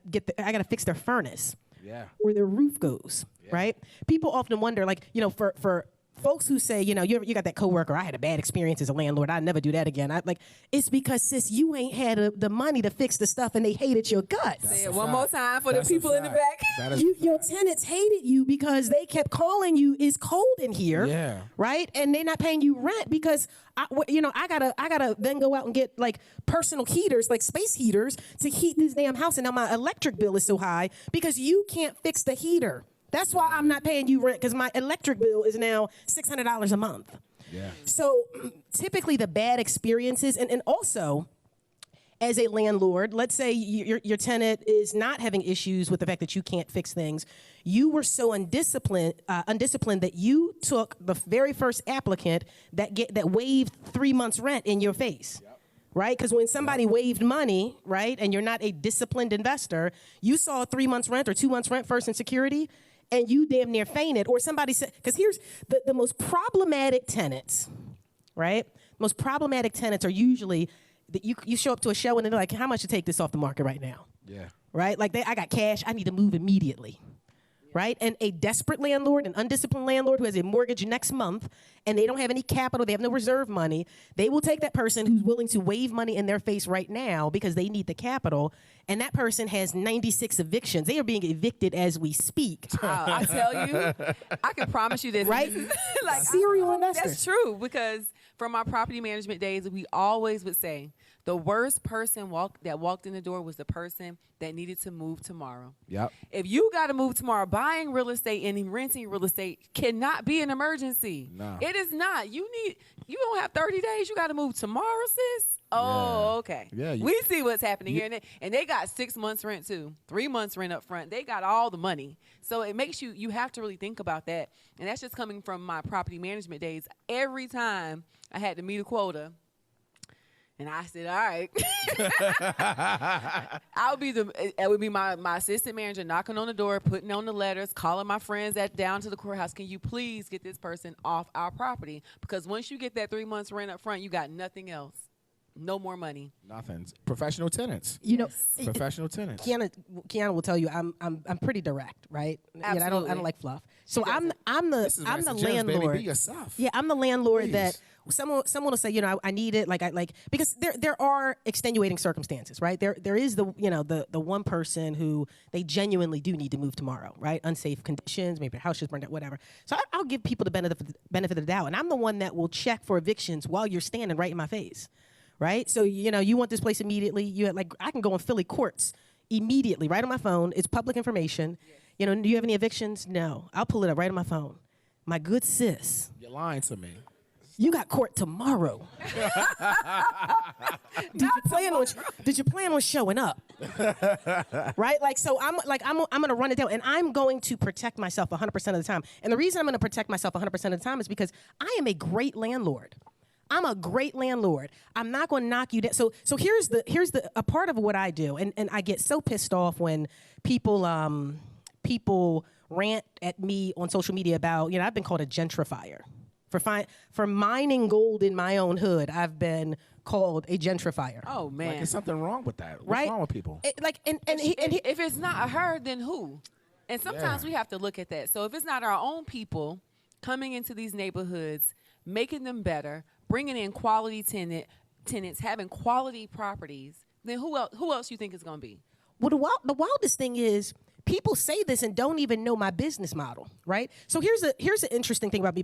fix their furnace, Yeah. or their roof goes, right? People often wonder, like, you know, for folks who say, you know, you got that coworker, I had a bad experience as a landlord, I'd never do that again. It's because, sis, you ain't had the money to fix the stuff, and they hated your guts. Say a it one fact. more time for That's the a people in the fact. back. That is Your tenants hated you because they kept calling you, it's cold in here, Yeah. right? And they're not paying you rent because I gotta then go out and get like personal heaters, like space heaters, to heat this damn house, and now my electric bill is so high because you can't fix the heater. That's why I'm not paying you rent, because my electric bill is now $600 a month. Yeah. So typically the bad experiences, and also, as a landlord, let's say your tenant is not having issues with the fact that you can't fix things. You were so undisciplined that you took the very first applicant that waived 3 months rent in your face. Yep. Right? Because when somebody waived money, right, and you're not a disciplined investor, you saw 3 months rent or 2 months rent first in security, and you damn near fainted. Or somebody said, because here's the most problematic tenants, right? Most problematic tenants are usually that you show up to a show and they're like, how much to take this off the market right now? Yeah. right? Like I got cash, I need to move immediately. Right? And a desperate landlord, an undisciplined landlord who has a mortgage next month and they don't have any capital, they have no reserve money, they will take that person who's willing to wave money in their face right now because they need the capital, and that person has 96 evictions. They are being evicted as we speak. I tell you, I can promise you this. Right? Like, serial investors. That's true, because from my property management days, we always would say, the worst person that walked in the door was the person that needed to move tomorrow. Yep. If you got to move tomorrow, buying real estate and renting real estate cannot be an emergency. No. It is not. You don't have 30 days. You got to move tomorrow, sis. Oh, okay. Yeah. We see what's happening here. And they got 6 months rent too, 3 months rent up front. They got all the money. So it makes you have to really think about that. And that's just coming from my property management days. Every time I had to meet a quota, and I said, all right. It would be my assistant manager knocking on the door, putting on the letters, calling my friends down to the courthouse. Can you please get this person off our property? Because once you get that 3 months rent up front, you got nothing else. No more money. Nothing. Professional tenants. You know, Professional tenants. Kiana will tell you I'm pretty direct, right? Absolutely. I don't like fluff. So I'm the landlord. Baby, be yourself. Yeah, I'm the landlord Please. that someone will say, I need it, because there are extenuating circumstances, right? There is the one person who they genuinely do need to move tomorrow, right? Unsafe conditions, maybe the house just burned out, whatever. So I'll give people the benefit of the doubt, and I'm the one that will check for evictions while you're standing right in my face, right? So you want this place immediately. I can go on Philly courts immediately, right on my phone. It's public information. Do you have any evictions? No, I'll pull it up right on my phone. My good sis, You're lying to me. you got court tomorrow. Did you plan on showing up? Right? So I'm going to run it down, and I'm going to protect myself 100% of the time. And the reason I'm going to protect myself 100% of the time is because I am a great landlord. I'm a great landlord. I'm not going to knock you down. So here's a part of what I do, and I get so pissed off when people rant at me on social media about, I've been called a gentrifier. For mining gold in my own hood, I've been called a gentrifier. Oh man, Like, there's something wrong with that. What's Right? wrong with people? If it's not her, then who? And sometimes we have to look at that. So if it's not our own people coming into these neighborhoods, making them better, bringing in quality tenants, having quality properties, then who else you think is going to be? Well, the wildest thing is people say this and don't even know my business model, right? So here's an interesting thing about me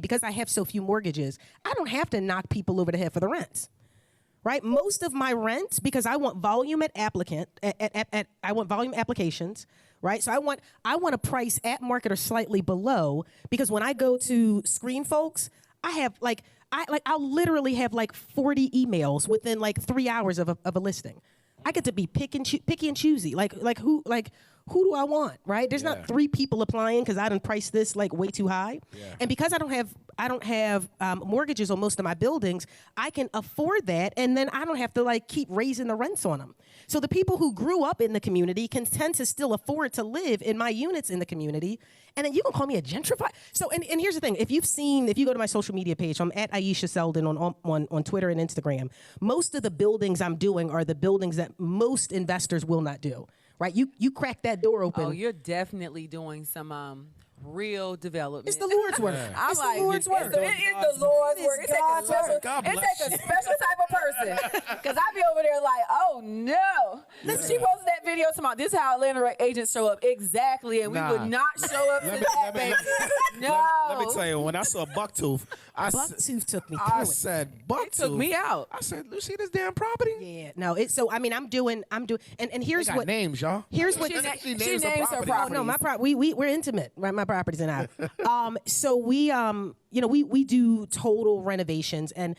because I have so few mortgages, I don't have to knock people over the head for the rents, right? Most of my rents, because I want volume I want volume applications, right? So I want a price at market or slightly below, because when I go to screen folks, I have I'll literally have 40 emails within 3 hours of a listing. I get to be picky and choosy. Who do I want, right? There's not 3 people applying because I done priced this way too high. Yeah. And because I don't have mortgages on most of my buildings, I can afford that, and then I don't have to keep raising the rents on them. So the people who grew up in the community can tend to still afford to live in my units in the community, and then you can call me a gentrifier. So and here's the thing: if you go to my social media page, I'm at Ayesha Selden on Twitter and Instagram. Most of the buildings I'm doing are the buildings that most investors will not do. Right, you crack that door open. Oh, you're definitely doing some real development. It's the Lord's work. I'm it's like, the Lord's work. It is the Lord's work. It takes a special type of person. Because I be over there oh no. Listen, she posted that video tomorrow. This is how Atlanta agents show up exactly, and we would not show up to that, baby. No. Let me tell you, when I saw Bucktooth, Bucktooth took me through I it. said, Bucktooth. It took me out. I said, you see this damn property? Yeah, no. I'm doing, and here's They got what names, y'all. Here's what She names her property. Oh no, we're intimate, right? My properties and I. So we do total renovations, and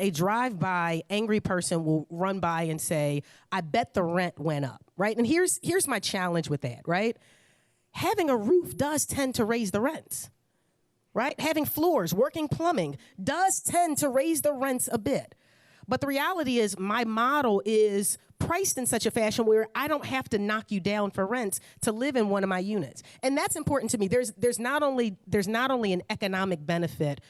a drive-by angry person will run by and say, "I bet the rent went up," right? And here's my challenge with that, right? Having a roof does tend to raise the rents, right? Having floors, working plumbing does tend to raise the rents a bit. But the reality is my model is priced in such a fashion where I don't have to knock you down for rents to live in one of my units. And that's important to me. There's not only an economic benefit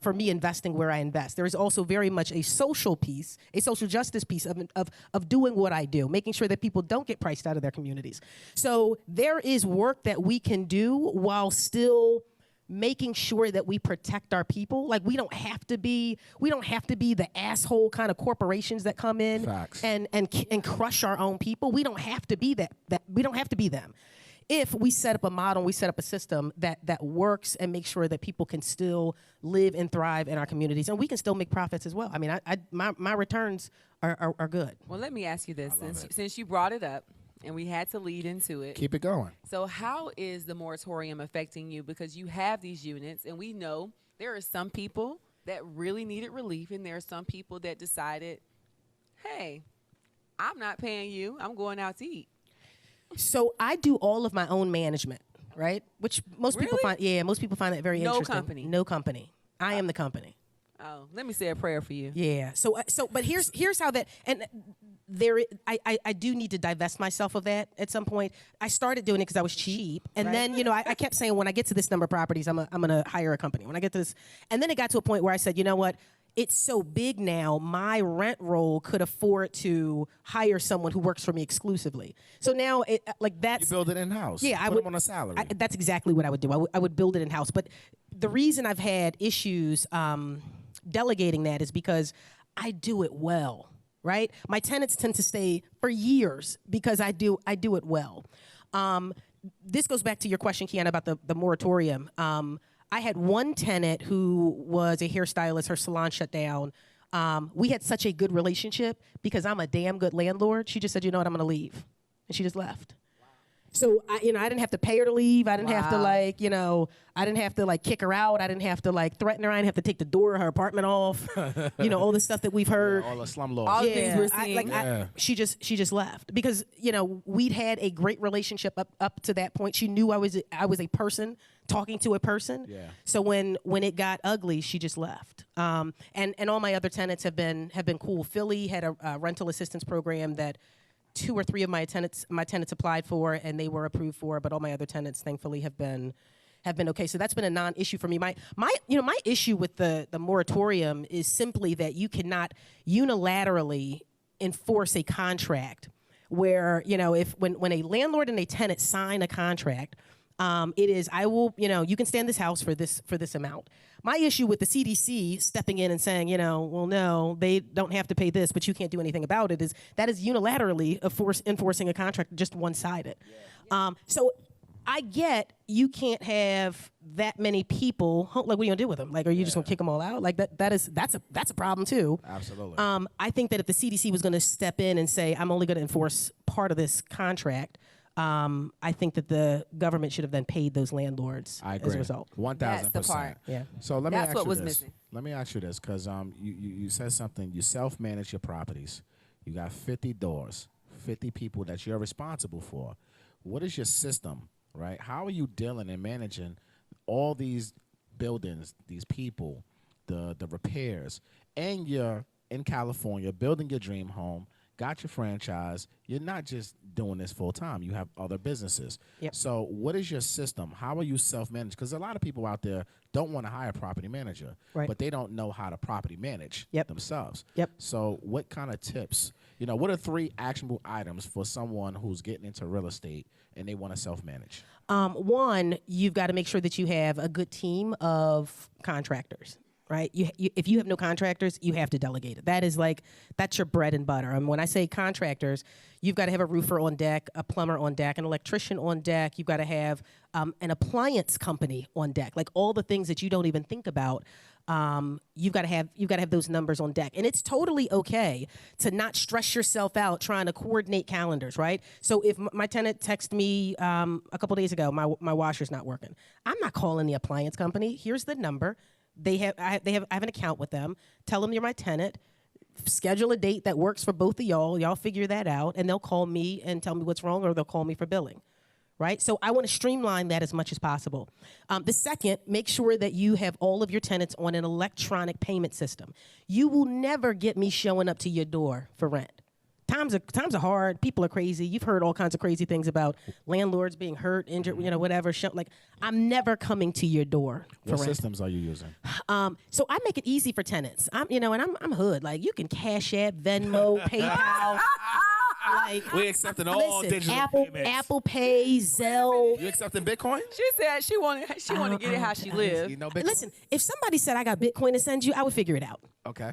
for me investing where I invest. There is also very much a social piece, a social justice piece of doing what I do, making sure that people don't get priced out of their communities. So there is work that we can do while still making sure that we protect our people. Like we don't have to be the asshole kind of corporations that come in and crush our own people. We don't have to be that we don't have to be them. If we set up a model, we set up a system that works and makes sure that people can still live and thrive in our communities, and we can still make profits as well. I mean, my returns are good. Well, let me ask you this, since you brought it up, and we had to lead into it. Keep it going. So how is the moratorium affecting you? Because you have these units, and we know there are some people that really needed relief, and there are some people that decided, hey, I'm not paying you. I'm going out to eat. So I do all of my own management, right? Which most people find that very interesting. No company. I am the company. Oh, let me say a prayer for you. Yeah. But here's how that, and I do need to divest myself of that at some point. I started doing it because I was cheap, and then I kept saying when I get to this number of properties, I'm gonna hire a company. When I get to this, and then it got to a point where I said, you know what? It's so big now, my rent roll could afford to hire someone who works for me exclusively. So now, that's... You build it in-house. Yeah, I would. Put them on a salary. That's exactly what I would do. I would build it in-house. But the reason I've had issues delegating that is because I do it well, right? My tenants tend to stay for years because I do it well. This goes back to your question, Quiana, about the moratorium. I had one tenant who was a hairstylist. Her salon shut down. We had such a good relationship because I'm a damn good landlord. She just said, you know what, I'm going to leave. And she just left. Wow. So, I didn't have to pay her to leave. I didn't have to, I didn't have to, kick her out. I didn't have to, threaten her. I didn't have to take the door of her apartment off. All the stuff that we've heard. Yeah, all the slum laws. All the things we're seeing. She just left because, we'd had a great relationship up to that point. She knew I was a person talking to a person. Yeah. So when it got ugly, she just left. And all my other tenants have been cool. Philly had a rental assistance program that 2 or 3 of my tenants applied for, and they were approved for. But all my other tenants, thankfully, have been okay. So that's been a non-issue for me. My issue with the moratorium is simply that you cannot unilaterally enforce a contract where when a landlord and a tenant sign a contract. It is, I will, you can stay in this house for this amount. My issue with the CDC stepping in and saying, well, no, they don't have to pay this, but you can't do anything about it, is that is unilaterally enforcing a contract, just one-sided. Yeah. So I get you can't have that many people. What are you gonna do with them? Are you just gonna kick them all out? That's a problem too. Absolutely. I think that if the CDC was gonna step in and say, I'm only gonna enforce part of this contract, I think that the government should have then paid those landlords as a result. 1,000%. That's the part. Yeah. So let me ask you this. That's what was missing. Let me ask you this, because you said something. You self-manage your properties. You got 50 doors, 50 people that you're responsible for. What is your system, right? How are you dealing and managing all these buildings, these people, the repairs, and you're in California building your dream home, got your franchise. You're not just doing this full time. You have other businesses. Yep. So what is your system? How are you self-managed? Because a lot of people out there don't want to hire a property manager, but they don't know how to property manage themselves. Yep. So what kind of tips, what are 3 actionable items for someone who's getting into real estate and they want to self-manage? One, you've got to make sure that you have a good team of contractors. Right? If you have no contractors, you have to delegate it. That's your bread and butter. And when I say contractors, you've got to have a roofer on deck, a plumber on deck, an electrician on deck. You've got to have an appliance company on deck. All the things that you don't even think about, you've got to have those numbers on deck. And it's totally okay to not stress yourself out trying to coordinate calendars, right? So if my tenant texted me a couple days ago, my washer's not working, I'm not calling the appliance company. Here's the number. I have an account with them. Tell them you're my tenant. Schedule a date that works for both of y'all. Y'all figure that out, and they'll call me and tell me what's wrong, or they'll call me for billing. Right? So I want to streamline that as much as possible. The second, make sure that you have all of your tenants on an electronic payment system. You will never get me showing up to your door for rent. times are hard. People are crazy. You've heard all kinds of crazy things about landlords being hurt, injured, whatever. Like, I'm never coming to your door for What rent. systems are you using? So I make it easy for tenants. I'm hood. Like, you can Cash App, Venmo, PayPal. Like, We accepting all digital payments. Apple Pay, Zelle. You accepting Bitcoin? She said she wanted to get it how she lives. You know Bitcoin? Listen, if somebody said I got Bitcoin to send you, I would figure it out. Okay.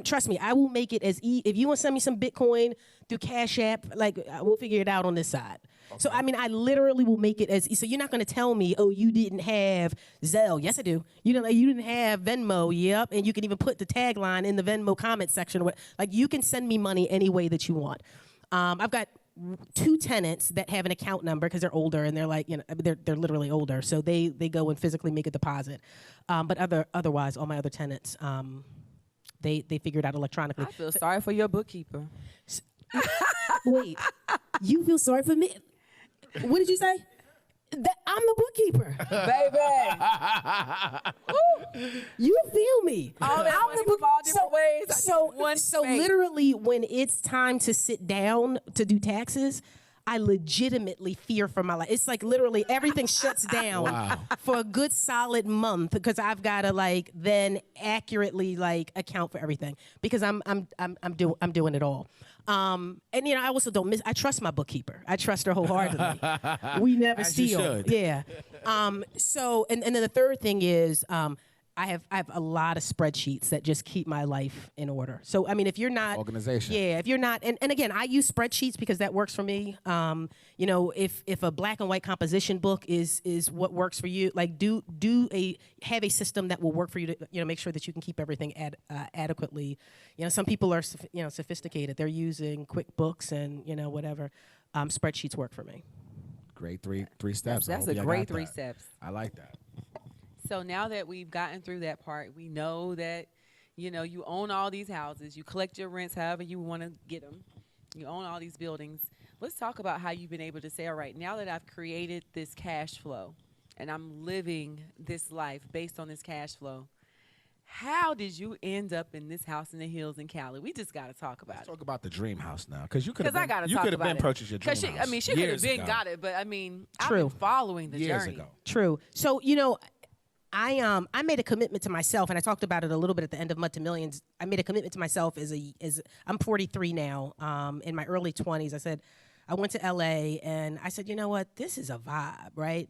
Trust me, I will make it as if you want to send me some Bitcoin through Cash App, like, we'll figure it out on this side. Okay. So, I literally will make it as, so you're not going to tell me, oh, you didn't have Zelle. Yes, I do. You didn't have Venmo. Yep. And you can even put the tagline in the Venmo comment section. Like, you can send me money any way that you want. I've got 2 tenants that have an account number because they're older and they're like, they're literally older. So they go and physically make a deposit. But otherwise, all my other tenants, they figure it out electronically. I feel sorry for your bookkeeper. Wait, you feel sorry for me? What did you say? That I'm the bookkeeper, Baby. You feel me? All that money from all different ways. So literally, when it's time to sit down to do taxes, I legitimately fear for my life. It's like literally everything shuts down for a good solid month because I've got to then accurately account for everything because I'm doing it all. And I also I trust my bookkeeper. I trust her wholeheartedly. We never As steal. you should. Yeah. So and then the third thing is I have a lot of spreadsheets that just keep my life in order. So if you're not organization, if you're not, and again, I use spreadsheets because that works for me. If a black and white composition book is what works for you, have a system that will work for you to make sure that you can keep everything adequately. Some people are sophisticated. They're using QuickBooks and whatever. Spreadsheets work for me. Great three steps. That's a great 3 steps. I like that. So now that we've gotten through that part, we know that, you own all these houses. You collect your rents however you want to get them. You own all these buildings. Let's talk about how you've been able to say, all right, now that I've created this cash flow and I'm living this life based on this cash flow, how did you end up in this house in the hills in Cali? We just got to talk about Let's it. talk about the dream house now, because you could have I gotta been, talk about it. purchased your dream house. She could have years been ago. got it, but I've True. been following the Years journey. ago. True. So, I made a commitment to myself, and I talked about it a little bit at the end of Mud to Millions. I made a commitment to myself as I'm 43 now. In my early 20s, I said I went to LA, and I said, you know what, this is a vibe, right?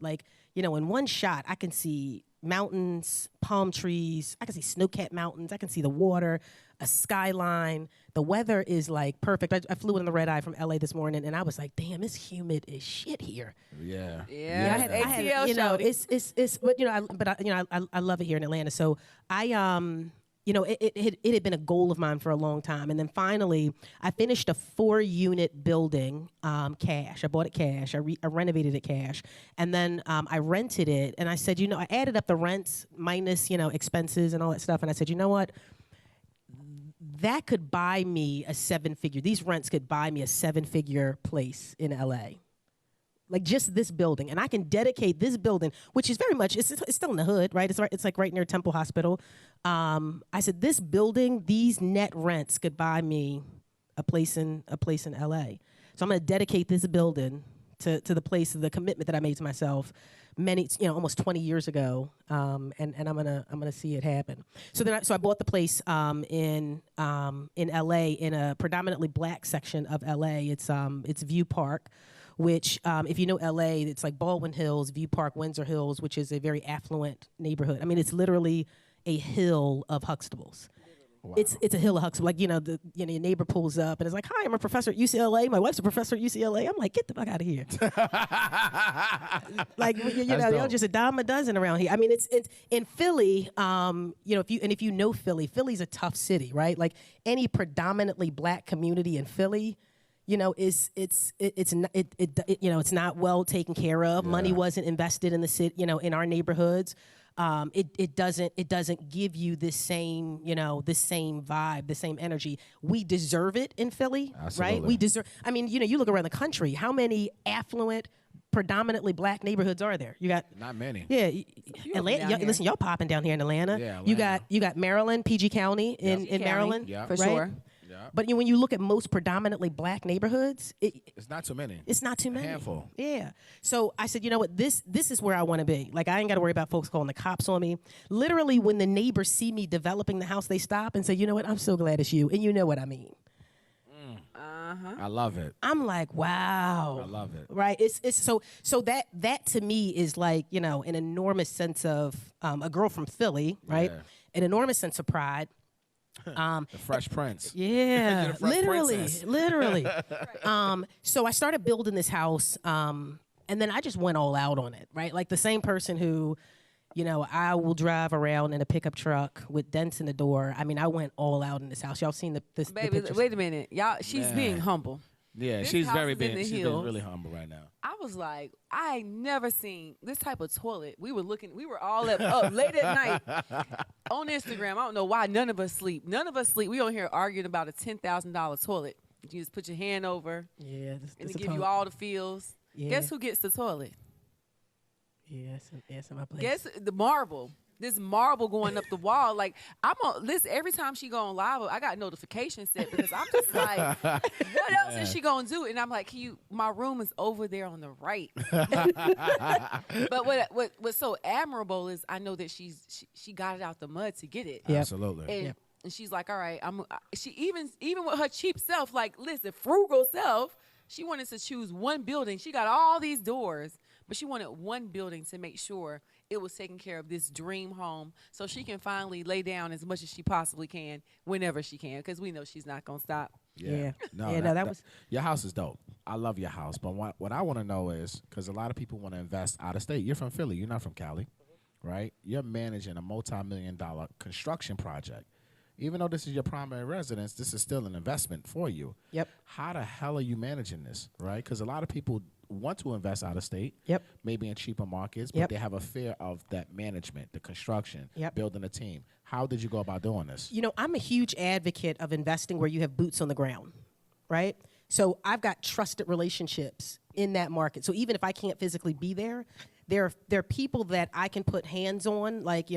In one shot, I can see mountains, palm trees. I can see snow-capped mountains. I can see the water, a skyline. The weather is perfect. I flew in the red eye from LA this morning, and I was like, damn, it's humid as shit here. Yeah. Yeah, I had, it's but I love it here in Atlanta. So it had been a goal of mine for a long time, and then finally I finished a 4-unit building cash. I bought it cash. I renovated it cash, and then I rented it. And I said, I added up the rents minus expenses and all that stuff, and I said, you know what? That could buy me a 7-figure. These rents could buy me a 7-figure place in LA. Just this building, and I can dedicate this building, which is very much it's still in the hood, right? It's right near Temple Hospital. I said this building, these net rents could buy me a place in LA. So I'm going to dedicate this building to the place, the commitment that I made to myself almost 20 years ago, and I'm gonna see it happen. So I bought the place in LA in a predominantly black section of LA. It's View Park, which if you know LA, it's like Baldwin Hills, View Park, Windsor Hills, which is a very affluent neighborhood. It's literally a hill of Huxtables. Wow. It's a hill of Huxtables. Your neighbor pulls up and is like, "Hi, I'm a professor at UCLA. My wife's a professor at UCLA." I'm like, "Get the fuck out of here!" You're just a dime a dozen around here. It's in Philly. If you know Philly, Philly's a tough city, right? Any predominantly black community in Philly, it's not well taken care of. Yeah. Money wasn't invested in the city, in our neighborhoods. It doesn't give you this same vibe, the same energy. We deserve it in Philly, Absolutely. Right? We deserve. You look around the country. How many affluent, predominantly black neighborhoods are there? You got not many. Yeah, Atlanta. Listen, y'all popping down here in Atlanta. Yeah, Atlanta. You got Maryland, PG County in Maryland, for right? sure. Yeah. But when you look at most predominantly black neighborhoods, it's not too many. It's not too many. A handful. Yeah. So I said, you know what? This is where I want to be. Like, I ain't got to worry about folks calling the cops on me. Literally, when the neighbors see me developing the house, they stop and say, you know what? I'm so glad it's you. And you know what I mean. I love it. I'm like, wow. I love it. Right? It's so that to me is like, you know, an enormous sense of a girl from Philly, right? Yeah. An enormous sense of pride. The Fresh Prince. Yeah, the Fresh Princess. literally. So I started building this house, and then I just went all out on it, right? Like the same person who, you know, I will drive around in a pickup truck with dents in the door. I mean, I went all out in this house. Y'all seen the Baby, pictures? wait a minute. Y'all, she's being humble. Yeah, This she's house very is in big. the She's been hills. really humble right now. I was like, I ain't never seen this type of toilet. We were all up late at night on Instagram. I don't know why none of us sleep. We on here arguing about a $10,000 toilet. You just put your hand over Yeah, and they give you all the feels. Yeah. Guess who gets the toilet? Yeah, it's in my place. Guess the marble. This marble going up the wall. Like, I'm on this every time she go on live, I got notifications set because I'm just like, what else is she gonna do? And I'm like, my room is over there on the right. But what's so admirable is I know that she got it out the mud to get it. Yep. Absolutely. And she's like, all right, she even with her cheap self, like, listen, frugal self, she wanted to choose one building. She got all these doors, but she wanted one building to make sure it was taking care of this dream home so she can finally lay down as much as she possibly can whenever she can, because we know she's not going to stop. Yeah. No, that was. your house is dope. I love your house. But what I want to know is, because a lot of people want to invest out of state. You're from Philly. You're not from Cali, right? You're managing a multi-million-dollar construction project. Even though this is your primary residence, this is still an investment for you. Yep. How the hell are you managing this, right? Because a lot of people want to invest out of state, Yep. maybe in cheaper markets, but Yep. they have a fear of that management, the construction, Yep. building a team. How did you go about doing this? You know, I'm a huge advocate of investing where you have boots on the ground, right? So I've got trusted relationships in that market. So even if I can't physically be there, there are people that I can put hands on, like,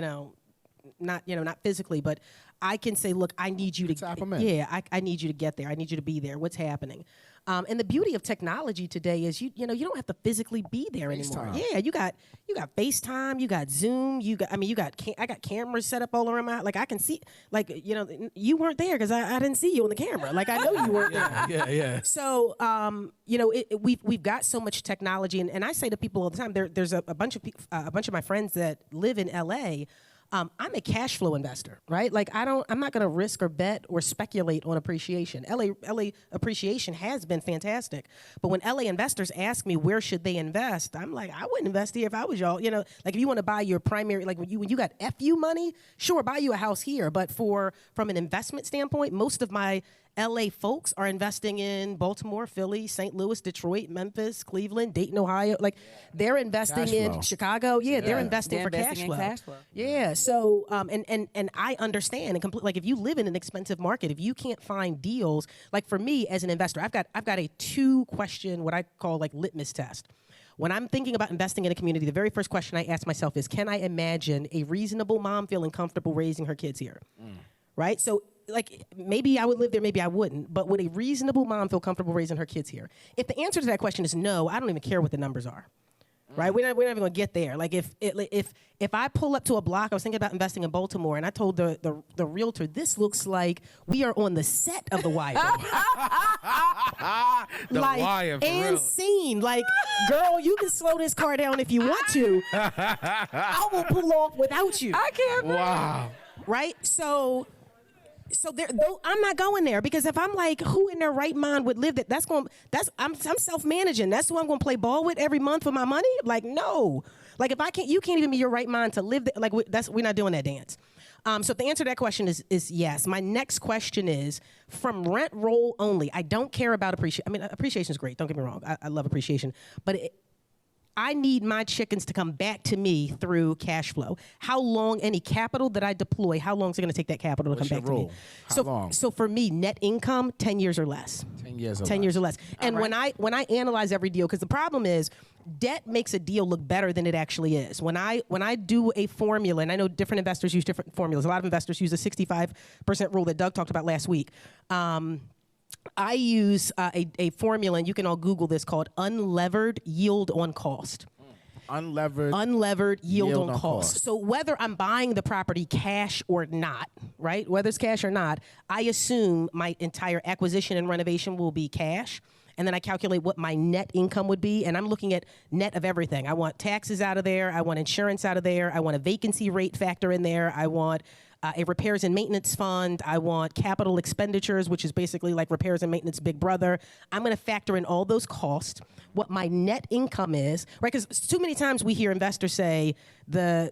not physically, but I can say, look, I need you to Tap 'em in. Yeah, I need you to get there. I need you to be there. What's happening? And the beauty of technology today is you don't have to physically be there anymore. FaceTime. Yeah, you got FaceTime, you got Zoom, I got cameras set up all around my, like, I can see, like, you weren't there because I didn't see you on the camera. Like, I know you weren't there. Yeah. So, we've got so much technology, and I say to people all the time, there's a bunch of my friends that live in LA. I'm a cash flow investor, right? Like, I'm not going to risk or bet or speculate on appreciation. LA appreciation has been fantastic, but when LA investors ask me where should they invest, I'm like, I wouldn't invest here if I was y'all. Like, if you want to buy your primary, like when you got FU money, sure, buy you a house here. But from an investment standpoint, most of my LA folks are investing in Baltimore, Philly, St. Louis, Detroit, Memphis, Cleveland, Dayton, Ohio. Like, they're investing Cash in flow. Chicago. Yeah, they're investing They're for investing in cash flow. Yeah. So, and I understand and completely. Like, if you live in an expensive market, if you can't find deals, like for me as an investor, I've got a 2-question, what I call like litmus test. When I'm thinking about investing in a community, the very first question I ask myself is, can I imagine a reasonable mom feeling comfortable raising her kids here? Right? So, like, maybe I would live there, maybe I wouldn't, but would a reasonable mom feel comfortable raising her kids here? If the answer to that question is no, I don't even care what the numbers are. Right? We're not even going to get there. Like, if I pull up to a block, I was thinking about investing in Baltimore, and I told the realtor, this looks like we are on the set of The Wire. The Wire, for and real. scene. Like, girl, you can slow this car down if you want to. I will pull off without you. I can't. Wow. Right? So I'm not going there, because if I'm like, who in their right mind would live that? I'm self-managing. That's who I'm going to play ball with every month for my money. Like, no. Like, if you can't even be your right mind to live there. Like, we're not doing that dance. So the answer to that question is yes. My next question is, from rent roll only, I don't care about appreciation. I mean, appreciation is great. Don't get me wrong. I love appreciation, but I need my chickens to come back to me through cash flow. How long, any capital that I deploy, how long is it going to take that capital to What's come back your to rule? me? How long? So for me, net income, 10 years or less. 10 10 years or 10 less. years or less. And when I analyze every deal, because the problem is debt makes a deal look better than it actually is. When I do a formula, and I know different investors use different formulas. A lot of investors use a 65% rule that Doug talked about last week. I use a formula, and you can all Google this, called unlevered yield on cost. Unlevered yield on cost. So whether I'm buying the property cash or not, right? Whether it's cash or not, I assume my entire acquisition and renovation will be cash. And then I calculate what my net income would be. And I'm looking at net of everything. I want taxes out of there. I want insurance out of there. I want a vacancy rate factor in there. I want a repairs and maintenance fund. I want capital expenditures, which is basically like repairs and maintenance big brother. I'm going to factor in all those costs, what my net income is, right? Because too many times we hear investors say the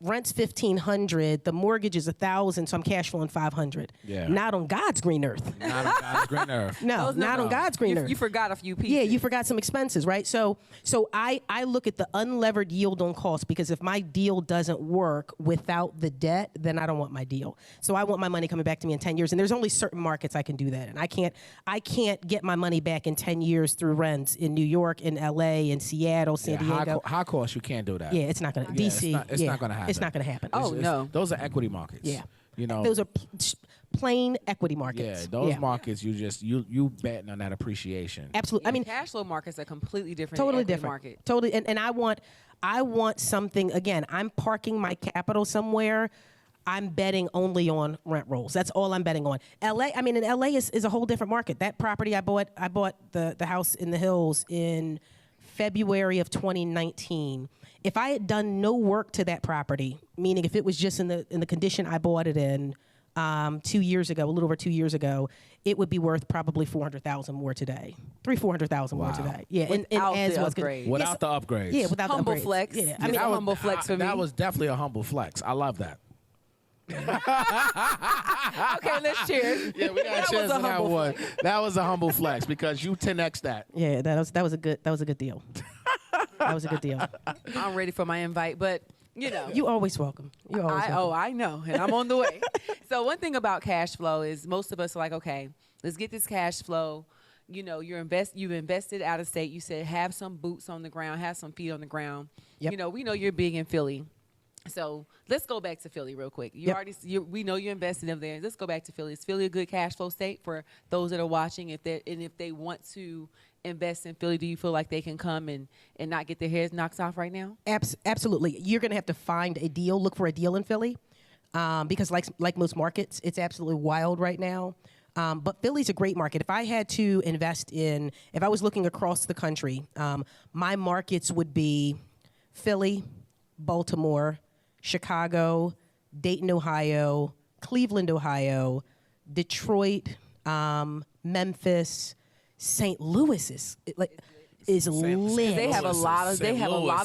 rent's $1,500, the mortgage is $1,000, so I'm cash flowing $500. Yeah. Not on God's green earth. Not on God's green earth. No, not on God's green earth. You forgot a few pieces. Yeah, you forgot some expenses, right? So I look at the unlevered yield on cost, because if my deal doesn't work without the debt, then I don't want my deal. So I want my money coming back to me in 10 years. And there's only certain markets I can do that. And I can't get my money back in 10 years through rents in New York, in LA, in Seattle, San Diego. High cost, you can't do that. Yeah, it's not going to. DC. It's not going to happen. It's not going to happen. No. Those are equity markets. Yeah. You know, those are plain equity markets. Yeah, those markets, you betting on that appreciation. Absolutely. Yeah, I mean, cash flow markets are completely different. Totally than equity different. Market. Totally. And I want something, again, I'm parking my capital somewhere. I'm betting only on rent rolls. That's all I'm betting on. LA, I mean, in LA is a whole different market. That property I bought the house in the hills in February of 2019. If I had done no work to that property, meaning if it was just in the condition I bought it in 2 years ago, a little over 2 years ago, it would be worth probably $400,000 more today. $400,000 more today. Yeah, Without and the as upgrade. Without the upgrades. Yeah, without Humble the upgrades. flex. Yeah, I mean, that was humble flex for me. That was definitely a humble flex. I love that. Okay, let's cheers. Yeah, we got to cheers on that one. That was a humble flex because you 10x that. Yeah, that was a good deal. That was a good deal. I'm ready for my invite, but you know. You always welcome. You always welcome. I know, and I'm on the way. So one thing about cash flow is most of us are like, okay, let's get this cash flow. You know, you've invested out of state. You said have some boots on the ground, have some feet on the ground. Yep. You know, we know you're big in Philly. So let's go back to Philly real quick. We know you invested in there. Let's go back to Philly. Is Philly a good cash flow state for those that are watching? If they want to invest in Philly, do you feel like they can come and not get their heads knocked off right now? Absolutely. You're going to have to find a deal, look for a deal in Philly, because like most markets, it's absolutely wild right now. But Philly's a great market. If I had to invest if I was looking across the country, my markets would be Philly, Baltimore, Chicago, Dayton, Ohio, Cleveland, Ohio, Detroit, Memphis, St. Louis is lit. They have a lot of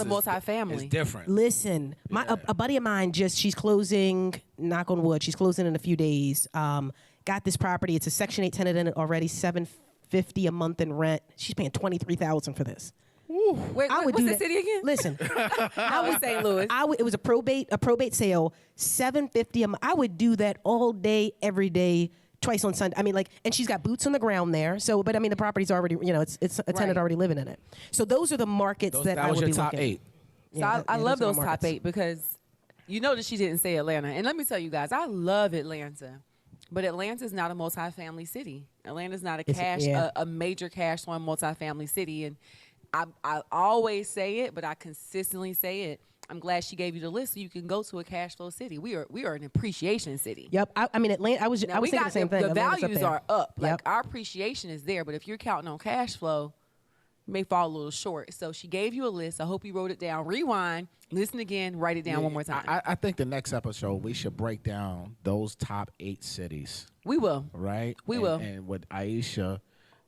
multifamily. It's different. Listen, a buddy of mine she's closing. Knock on wood, she's closing in a few days. Got this property. It's a Section 8 tenant in it already. $750 a month in rent. She's paying $23,000 for this. Wait, I would what's do the that. city again? Listen, I was St. Louis. It was a probate sale, $750 a month. I would do that all day, every day, twice on Sunday. I mean, and she's got boots on the ground there. So, but I mean, the property's already, it's a tenant already living in it. So those are the markets that I would be looking. That was your top 8. Yeah, so I love those top markets. 8 because you know that she didn't say Atlanta. And let me tell you guys, I love Atlanta. But Atlanta's not a multifamily city. Atlanta's not a major cash flowing multifamily city. And I always say it, but I consistently say it. I'm glad she gave you the list so you can go to a cash flow city. We are an appreciation city. Yep. I mean, Atlanta. I was thinking the same thing. The values are up. Yep. Like our appreciation is there, but if you're counting on cash flow, you may fall a little short. So she gave you a list. I hope you wrote it down. Rewind, listen again, write it down one more time. I think the next episode we should break down those top 8 cities. We will. Right? We will. And what Ayesha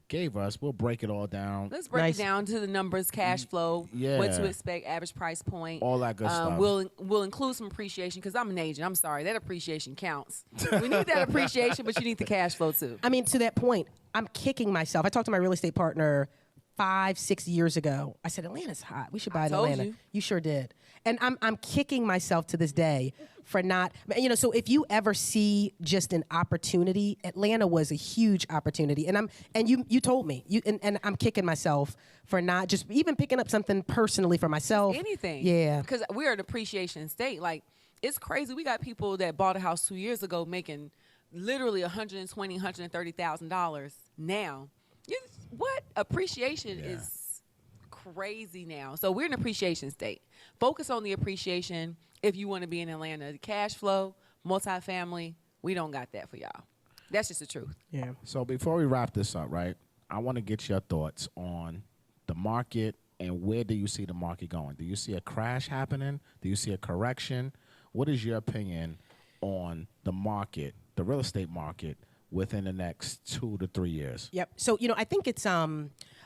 gave us, we'll break it all down. Let's break it down to the numbers, cash flow, what to expect, average price point. All that good stuff. We'll include some appreciation because I'm an agent. I'm sorry. That appreciation counts. We need that appreciation, but you need the cash flow too. I mean, to that point, I'm kicking myself. I talked to my real estate partner 5-6 years ago, I said, Atlanta's hot. We should buy in Atlanta. You sure did. And I'm kicking myself to this day for not, so if you ever see just an opportunity, Atlanta was a huge opportunity. And you told me, and I'm kicking myself for not just even picking up something personally for myself. Anything. Yeah. Because we're an appreciation state. Like, it's crazy. We got people that bought a house 2 years ago making literally $120,000, $130,000 now. What? Appreciation is crazy now. So we're in an appreciation state. Focus on the appreciation if you want to be in Atlanta. The cash flow, multifamily, we don't got that for y'all. That's just the truth. Yeah. So before we wrap this up, right, I want to get your thoughts on the market and where do you see the market going? Do you see a crash happening? Do you see a correction? What is your opinion on the market, the real estate market, within the next 2 to 3 years? Yep. So,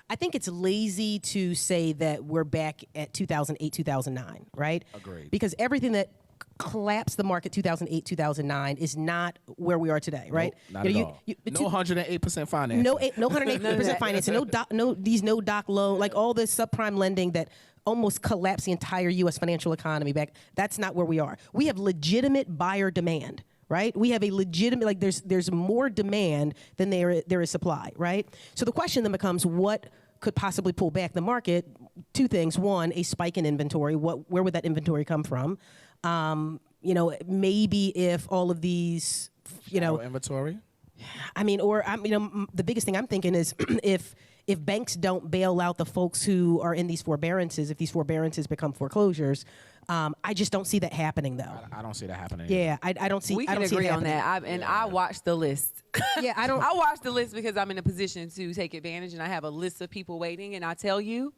I think it's lazy to say that we're back at 2008, 2009, right? Agreed. Because everything that collapsed the market 2008, 2009 is not where we are today, right? Nope, not at all. No 108% financing. No 108% financing. No doc loan, like all this subprime lending that almost collapsed the entire U.S. financial economy back. That's not where we are. We have legitimate buyer demand. Right? We have a legitimate, there's more demand than there is supply, right? So the question then becomes, what could possibly pull back the market? Two things. One, a spike in inventory. Where would that inventory come from? Maybe if all of these, inventory? The biggest thing I'm thinking is if banks don't bail out the folks who are in these forbearances, if these forbearances become foreclosures, I just don't see that happening, though. I don't see that happening. Yeah, I don't see. We can agree on that. I watched the list. Yeah, I don't. I watched the list because I'm in a position to take advantage, and I have a list of people waiting. And I tell you,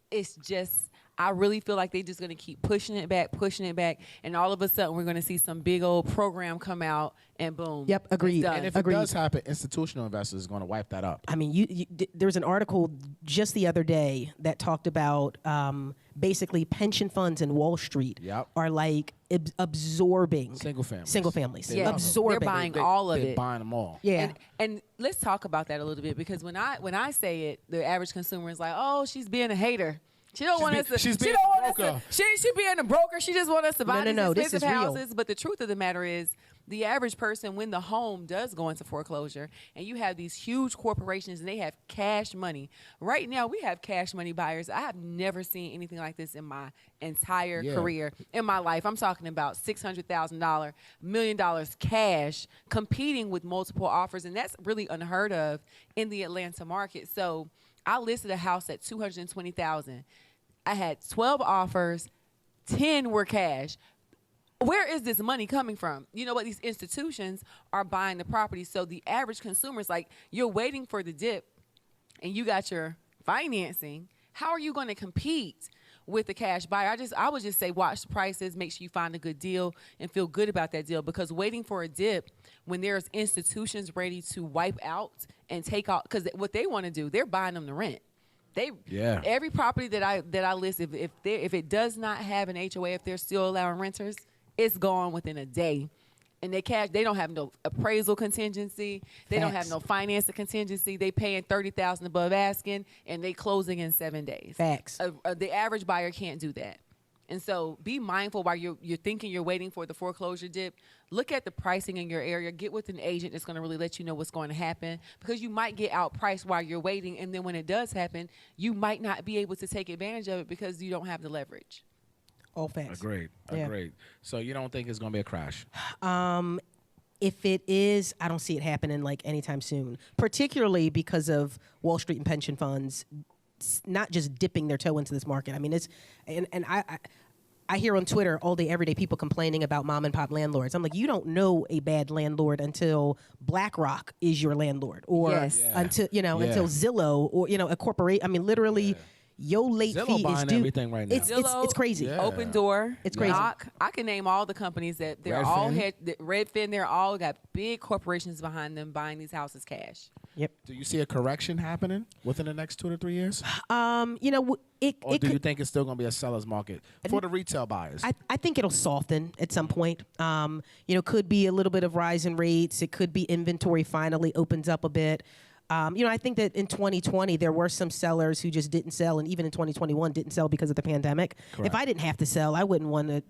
it's just. I really feel like they're just going to keep pushing it back, and all of a sudden we're going to see some big old program come out, and boom. Yep, agreed. And if it does happen, institutional investors are going to wipe that up. I mean, there was an article just the other day that talked about basically pension funds in Wall Street are like absorbing single families. Yeah. Absorbing. They're buying all of it. They're buying them all. Yeah. And let's talk about that a little bit, because when I say it, the average consumer is like, oh, she's being a hater. She don't want us to. She being a broker. She just want us to buy these expensive houses. Real. But the truth of the matter is, the average person, when the home does go into foreclosure, and you have these huge corporations and they have cash money. Right now, we have cash money buyers. I have never seen anything like this in my entire career, in my life. I'm talking about $600,000, $1 million cash competing with multiple offers, and that's really unheard of in the Atlanta market. So I listed a house at $220,000. I had 12 offers, 10 were cash. Where is this money coming from? You know what? These institutions are buying the property. So the average consumer is like, you're waiting for the dip and you got your financing. How are you going to compete with the cash buyer? I would just say watch the prices, make sure you find a good deal and feel good about that deal, because waiting for a dip when there's institutions ready to wipe out and take out, because what they want to do, they're buying them to rent. Every property that I list, if it does not have an HOA, if they're still allowing renters, it's gone within a day. And they don't have no appraisal contingency. They don't have no financing contingency. They paying $30,000 above asking, and they closing in 7 days. Facts. The average buyer can't do that. And so be mindful while you're thinking you're waiting for the foreclosure dip. Look at the pricing in your area. Get with an agent that's going to really let you know what's going to happen, because you might get outpriced while you're waiting, and then when it does happen, you might not be able to take advantage of it because you don't have the leverage. All facts. Agreed. So you don't think it's going to be a crash? If it is, I don't see it happening like anytime soon, particularly because of Wall Street and pension funds not just dipping their toe into this market. I mean, I hear on Twitter all day, every day, people complaining about mom and pop landlords. I'm like, you don't know a bad landlord until BlackRock is your landlord, or until Zillow, or a corporation. I mean, literally. Your late Zillow fee buying is due. Everything right now. It's crazy. Yeah. Open Door. It's crazy. Knock. I can name all the companies that they're all Redfin. They're all got big corporations behind them buying these houses cash. Yep. Do you see a correction happening within the next 2 to 3 years? Or do you think it's still going to be a seller's market for the retail buyers? I think it'll soften at some point. Could be a little bit of rise in rates. It could be inventory finally opens up a bit. I think that in 2020 there were some sellers who just didn't sell, and even in 2021 didn't sell because of the pandemic. Correct. If I didn't have to sell, I wouldn't want to,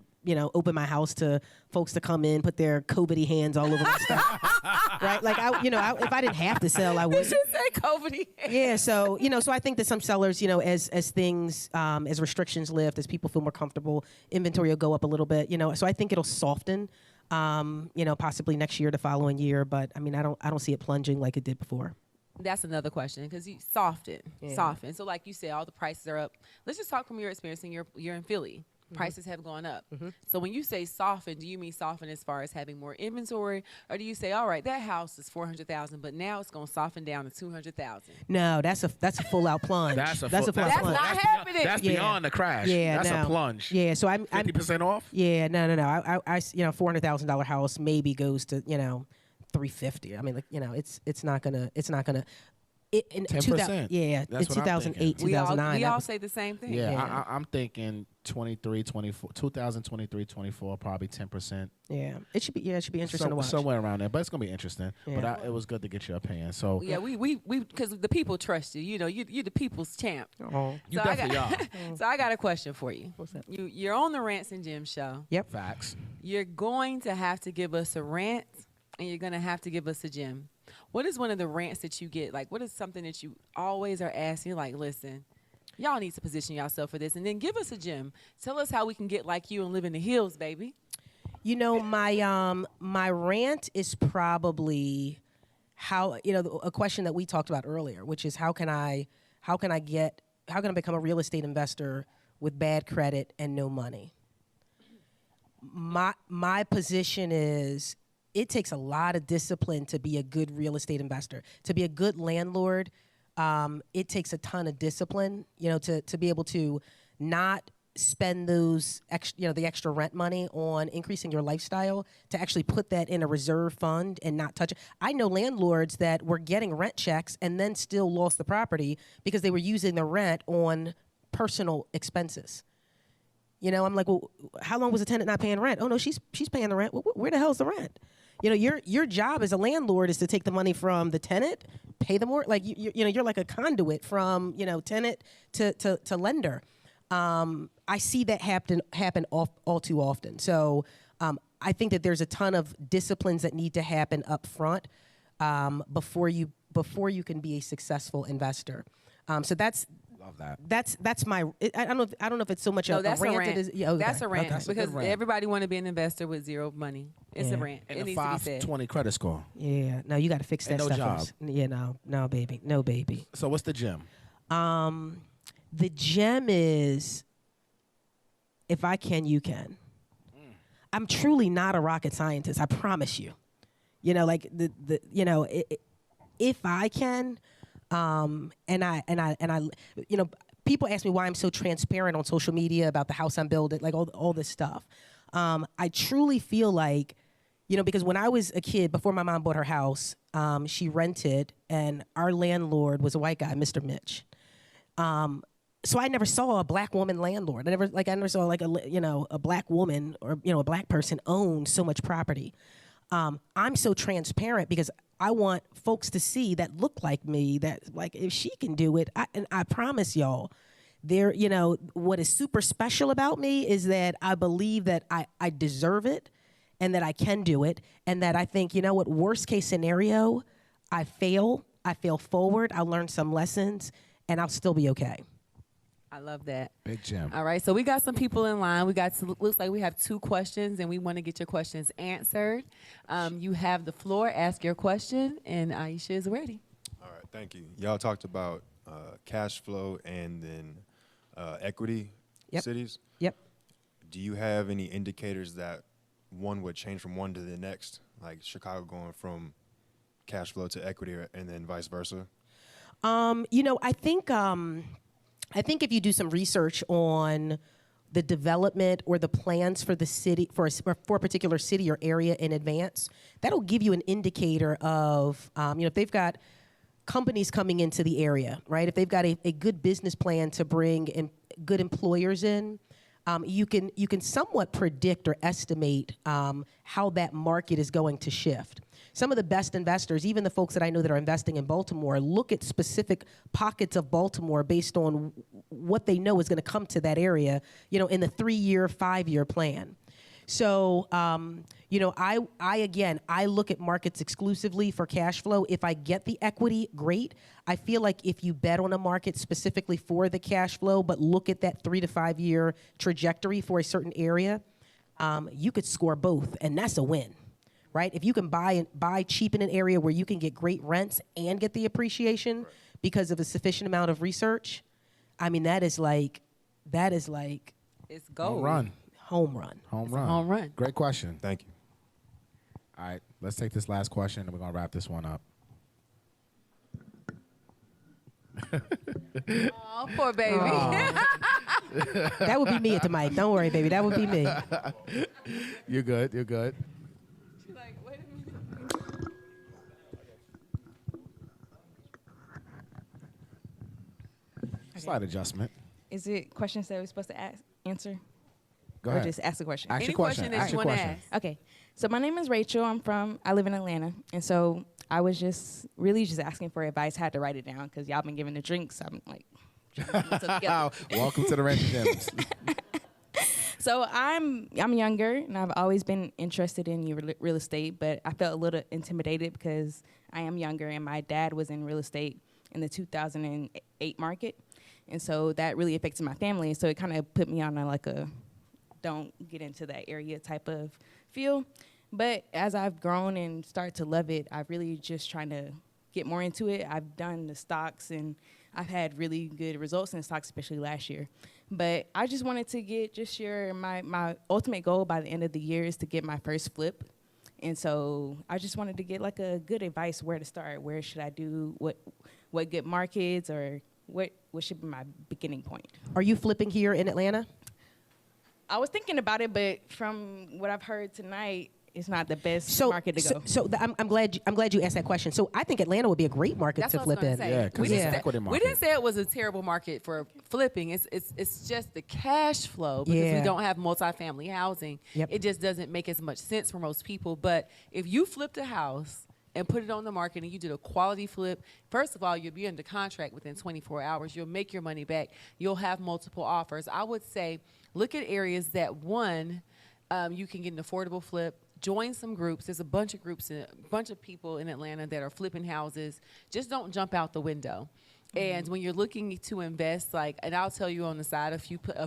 open my house to folks to come in, put their COVID hands all over my stuff, right? Like if I didn't have to sell, I would. You should say COVID. Yeah, so so I think that some sellers, as things, as restrictions lift, as people feel more comfortable, inventory will go up a little bit. So I think it'll soften. Possibly next year, the following year, but I mean, I don't see it plunging like it did before. That's another question because you soften. So like you said, all the prices are up. Let's just talk from your experience. You're in Philly. Prices have gone up. So when you say soften, do you mean soften as far as having more inventory, or do you say, all right, that house is $400,000, but now it's going to soften down to $200,000? No, that's a full out plunge. That's a full out That's plunge. not happening. That's beyond the crash. Yeah, that's no. a plunge. Yeah, so I'm 50% off. Yeah, no. I $400,000 house maybe goes to $350. I mean, it's not gonna. In 10%. Yeah, That's in what I'm 2008, thinking. 2009. We all say the same thing. Yeah, I'm thinking 2023, 24, probably 10%. Yeah, it should be interesting to watch. Somewhere around there, but it's gonna be interesting. Yeah. But it was good to get your opinion. So yeah, we because the people trust you. You're the people's champ. Oh, you definitely are. So I got a question for you. What's that? You're on the Rants and Jim show. Yep. Facts. You're going to have to give us a rant, and you're going to have to give us a gem. What is one of the rants that you get? Like, what is something that you always are asking? Like, listen, y'all need to position yourself for this, and then give us a gem. Tell us how we can get like you and live in the hills, baby. My rant is probably how a question that we talked about earlier, which is how can I become a real estate investor with bad credit and no money. My position is it takes a lot of discipline to be a good real estate investor. To be a good landlord, it takes a ton of discipline, to be able to not spend those the extra rent money on increasing your lifestyle, to actually put that in a reserve fund and not touch it. I know landlords that were getting rent checks and then still lost the property because they were using the rent on personal expenses. I'm like, well, how long was the tenant not paying rent? Oh no, she's paying the rent. Well, where the hell's the rent? Your job as a landlord is to take the money from the tenant, pay them more. Like you're like a conduit from tenant to lender. I see that happen all too often. So I think that there's a ton of disciplines that need to happen up front before you can be a successful investor. So that's. Love that. That's my. I don't know if it's so much a rant. Rant. It is, yeah, okay. That's a rant That's a because good rant. everybody want to be an investor with zero money. It's a rant. And it a needs to be said. 520 credit score. Yeah, no, you got to fix that And no stuff. job. First. Yeah, no, baby, no, baby. So what's the gem? The gem is, if I can, you can. I'm truly not a rocket scientist. I promise you. Like if I can, and I, people ask me why I'm so transparent on social media about the house I'm building, like all this stuff. I truly feel like, because when I was a kid, before my mom bought her house, she rented, and our landlord was a white guy, Mr. Mitch. So I never saw a black woman landlord. I never saw like a black woman or a black person own so much property. I'm so transparent because I want folks to see that look like me, that like if she can do it, and I promise y'all, what is super special about me is that I believe that I deserve it and that I can do it, and that I think, worst case scenario, I fail forward, I'll learn some lessons, and I'll still be okay. I love that. Big gem. All right, so we got some people in line. Looks like we have 2 questions, and we want to get your questions answered. You have the floor. Ask your question, and Ayesha is ready. All right, thank you. Y'all talked about cash flow and then equity cities. Yep. Do you have any indicators that one would change from one to the next, like Chicago going from cash flow to equity, and then vice versa? I think if you do some research on the development or the plans for the city, for a particular city or area in advance, that'll give you an indicator of, if they've got companies coming into the area, right? If they've got a good business plan to bring good employers in, you can somewhat predict or estimate how that market is going to shift. some of the best investors, even the folks that I know that are investing in Baltimore, look at specific pockets of Baltimore based on what they know is going to come to that area, in the 3-year, 5-year plan. So, I look at markets exclusively for cash flow. If I get the equity, great. I feel like if you bet on a market specifically for the cash flow, but look at that 3 to 5 year trajectory for a certain area, you could score both, and that's a win, right? If you can buy cheap in an area where you can get great rents and get the appreciation because of a sufficient amount of research, I mean, that is like it's gold. Home run. Home run. Great question. Thank you. All right, let's take this last question, and we're going to wrap this one up. Oh, poor baby. That would be me at the mic. Don't worry, baby. That would be me. You're good. You're good. She's like, wait a minute. Slight adjustment. Is it questions that we're supposed to answer? Go or ahead. just ask a question? Ask Any your question. that Ask you your want to question. ask. Okay. So my name is Rachel. I live in Atlanta. And so I was just really just asking for advice. Had to write it down because y'all been giving the drinks. I'm like, Welcome to the Rants and Gems. So I'm younger, and I've always been interested in real estate, but I felt a little intimidated because I am younger, and my dad was in real estate in the 2008 market. And so that really affected my family. So it kind of put me on a don't get into that area type of feel. But as I've grown and started to love it, I've really just trying to get more into it. I've done the stocks, and I've had really good results in stocks, especially last year. But I just wanted to my ultimate goal by the end of the year is to get my first flip. And so I just wanted to get a good advice where to start. Where should I do? What good markets, or what should be my beginning point? Are you flipping here in Atlanta? I was thinking about it, but from what I've heard tonight, it's not the best market to go. I'm glad you asked that question. So I think Atlanta would be a great market to flip in. Yeah, because we it's an equity market. We didn't say it was a terrible market for flipping. It's just the cash flow because we don't have multifamily housing. Yep. It just doesn't make as much sense for most people. But if you flipped a house and put it on the market and you did a quality flip, first of all, you'll be under contract within 24 hours. You'll make your money back. You'll have multiple offers. I would say look at areas that, one, you can get an affordable flip. Join some groups. There's a bunch of groups, a bunch of people in Atlanta that are flipping houses. Just don't jump out the window. Mm-hmm. And when you're looking to invest, and I'll tell you on the side a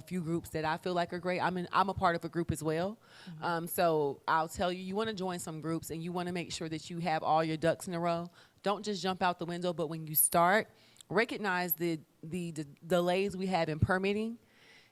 few groups that I feel like are great. I'm a part of a group as well. Mm-hmm. So I'll tell you want to join some groups, and you want to make sure that you have all your ducks in a row. Don't just jump out the window, but when you start, recognize the delays we have in permitting.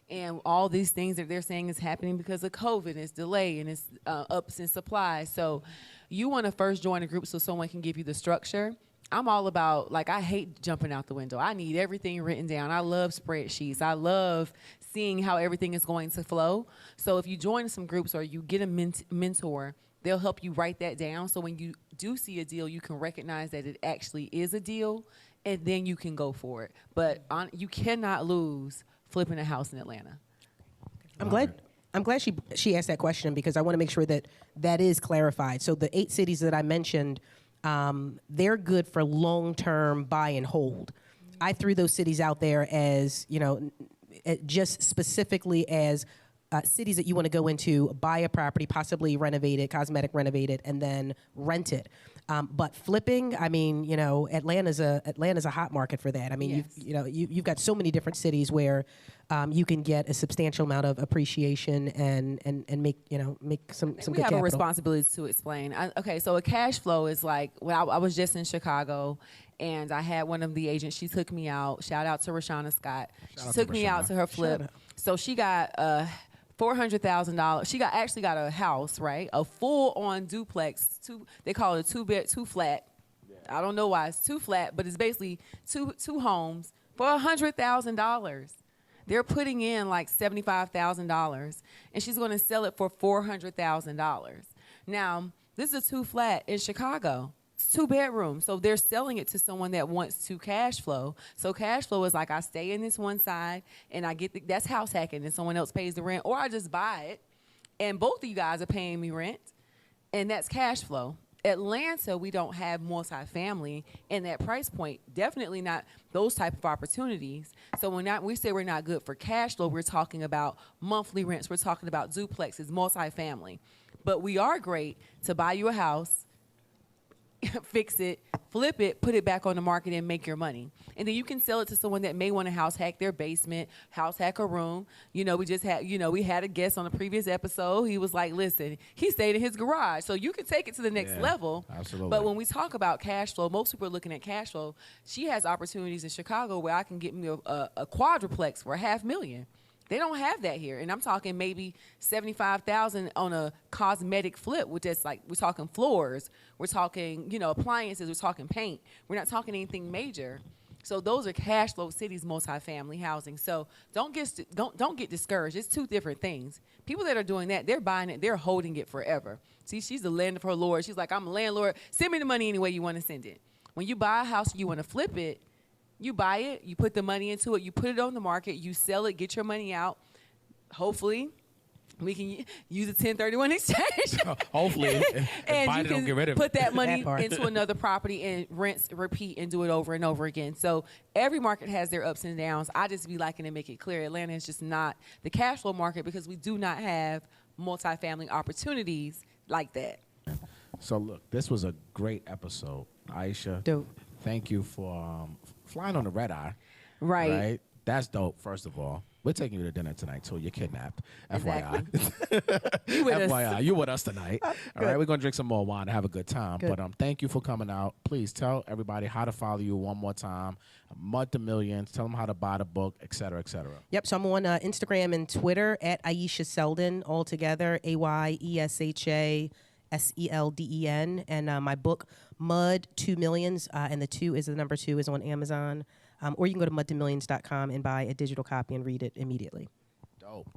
And all these things that they're saying is happening because of COVID. It's delay and it's ups in supply. So you want to first join a group so someone can give you the structure. I'm all about, I hate jumping out the window. I need everything written down. I love spreadsheets. I love seeing how everything is going to flow. So if you join some groups or you get a mentor, they'll help you write that down. So when you do see a deal, you can recognize that it actually is a deal, and then you can go for it. But you cannot lose flipping a house in Atlanta. I'm glad she asked that question because I want to make sure that is clarified. So the 8 cities that I mentioned, they're good for long-term buy and hold. I threw those cities out there as, just specifically as cities that you want to go into, buy a property, possibly renovate it, cosmetic renovate it, and then rent it. But flipping, Atlanta's a hot market for that. I mean, yes. you've got so many different cities where you can get a substantial amount of appreciation and make some good capital. We have a responsibility to explain. So a cash flow is I was just in Chicago, and I had one of the agents. She took me out. Shout out to Rashana Scott. She took me out to her flip. So she got $400,000. She actually got a house, right? A full-on duplex. They call it a two flat. Yeah. I don't know why it's two flat, but it's basically two homes for $100,000. They're putting in $75,000, and she's going to sell it for $400,000. Now, this is a two flat in Chicago. It's 2 bedrooms. So they're selling it to someone that wants to cash flow. So cash flow is I stay in this one side and I get that's house hacking and someone else pays the rent, or I just buy it and both of you guys are paying me rent, and that's cash flow. Atlanta, we don't have multifamily in that price point. Definitely not those type of opportunities. So when we say we're not good for cash flow, we're talking about monthly rents. We're talking about duplexes, multifamily. But we are great to buy you a house, fix it, flip it, put it back on the market, and make your money. And then you can sell it to someone that may want to house hack their basement, house hack a room. We had a guest on the previous episode. He was like, listen, he stayed in his garage. So you can take it to the next level. Absolutely. But when we talk about cash flow, most people are looking at cash flow. She has opportunities in Chicago where I can get me a quadruplex for $500,000. They don't have that here. And I'm talking maybe $75,000 on a cosmetic flip, which is like, we're talking floors, we're talking, appliances, we're talking paint. We're not talking anything major. So those are cash flow cities, multifamily housing. So don't get discouraged. It's two different things. People that are doing that, they're buying it, they're holding it forever. See, she's the land of her lord. She's like, I'm a landlord. Send me the money any way you want to send it. When you buy a house and you want to flip it, you buy it, you put the money into it, you put it on the market, you sell it, get your money out. Hopefully, we can use a 1031 exchange. Hopefully, and you can get rid of put that money That into another property and rinse, repeat, and do it over and over again. So every market has their ups and downs. I just be liking to make it clear, Atlanta is just not the cash flow market because we do not have multifamily opportunities like that. So look, this was a great episode, Ayesha. Dope. Thank you for flying on the red eye. Right. That's dope. First of all, we're taking you to dinner tonight, so you're kidnapped. Exactly. FYI. You with us. FYI, you with us tonight. All right, we're gonna drink some more wine and have a good time. Good. But thank you for coming out. Please tell everybody how to follow you one more time. Mud to Millions. Tell them how to buy the book, et cetera, et cetera. Yep. So I'm on Instagram and Twitter at Ayesha Selden, all together, AYESHA SELDEN, and my book Mud to Millions, and the 2 is the number 2 is on Amazon, or you can go to mudtomillions.com and buy a digital copy and read it immediately.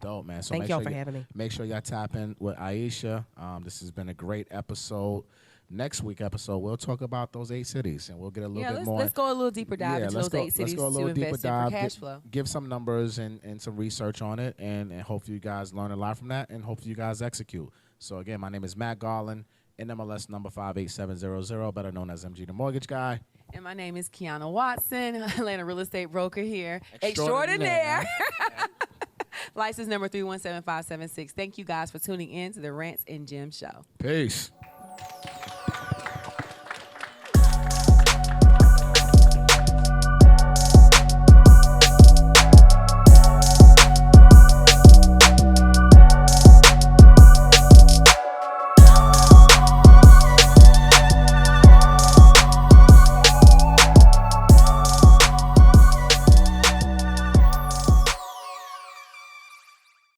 Dope, man. So Thank y'all for having me. Make sure y'all tap in with Ayesha. This has been a great episode. Next week episode, we'll talk about those 8 cities, and we'll get a little bit more. Let's go a little deeper dive into those 8 cities to invest in for cash flow. Give some numbers and some research on it, and hopefully you guys learn a lot from that, and hopefully you guys execute. So again, my name is Matt Garland, NMLS number 58700, better known as MG the Mortgage Guy. And my name is Quiana Watson, Atlanta real estate broker here. Extraordinaire. License number 317576. Thank you guys for tuning in to the Rants and Gems show. Peace.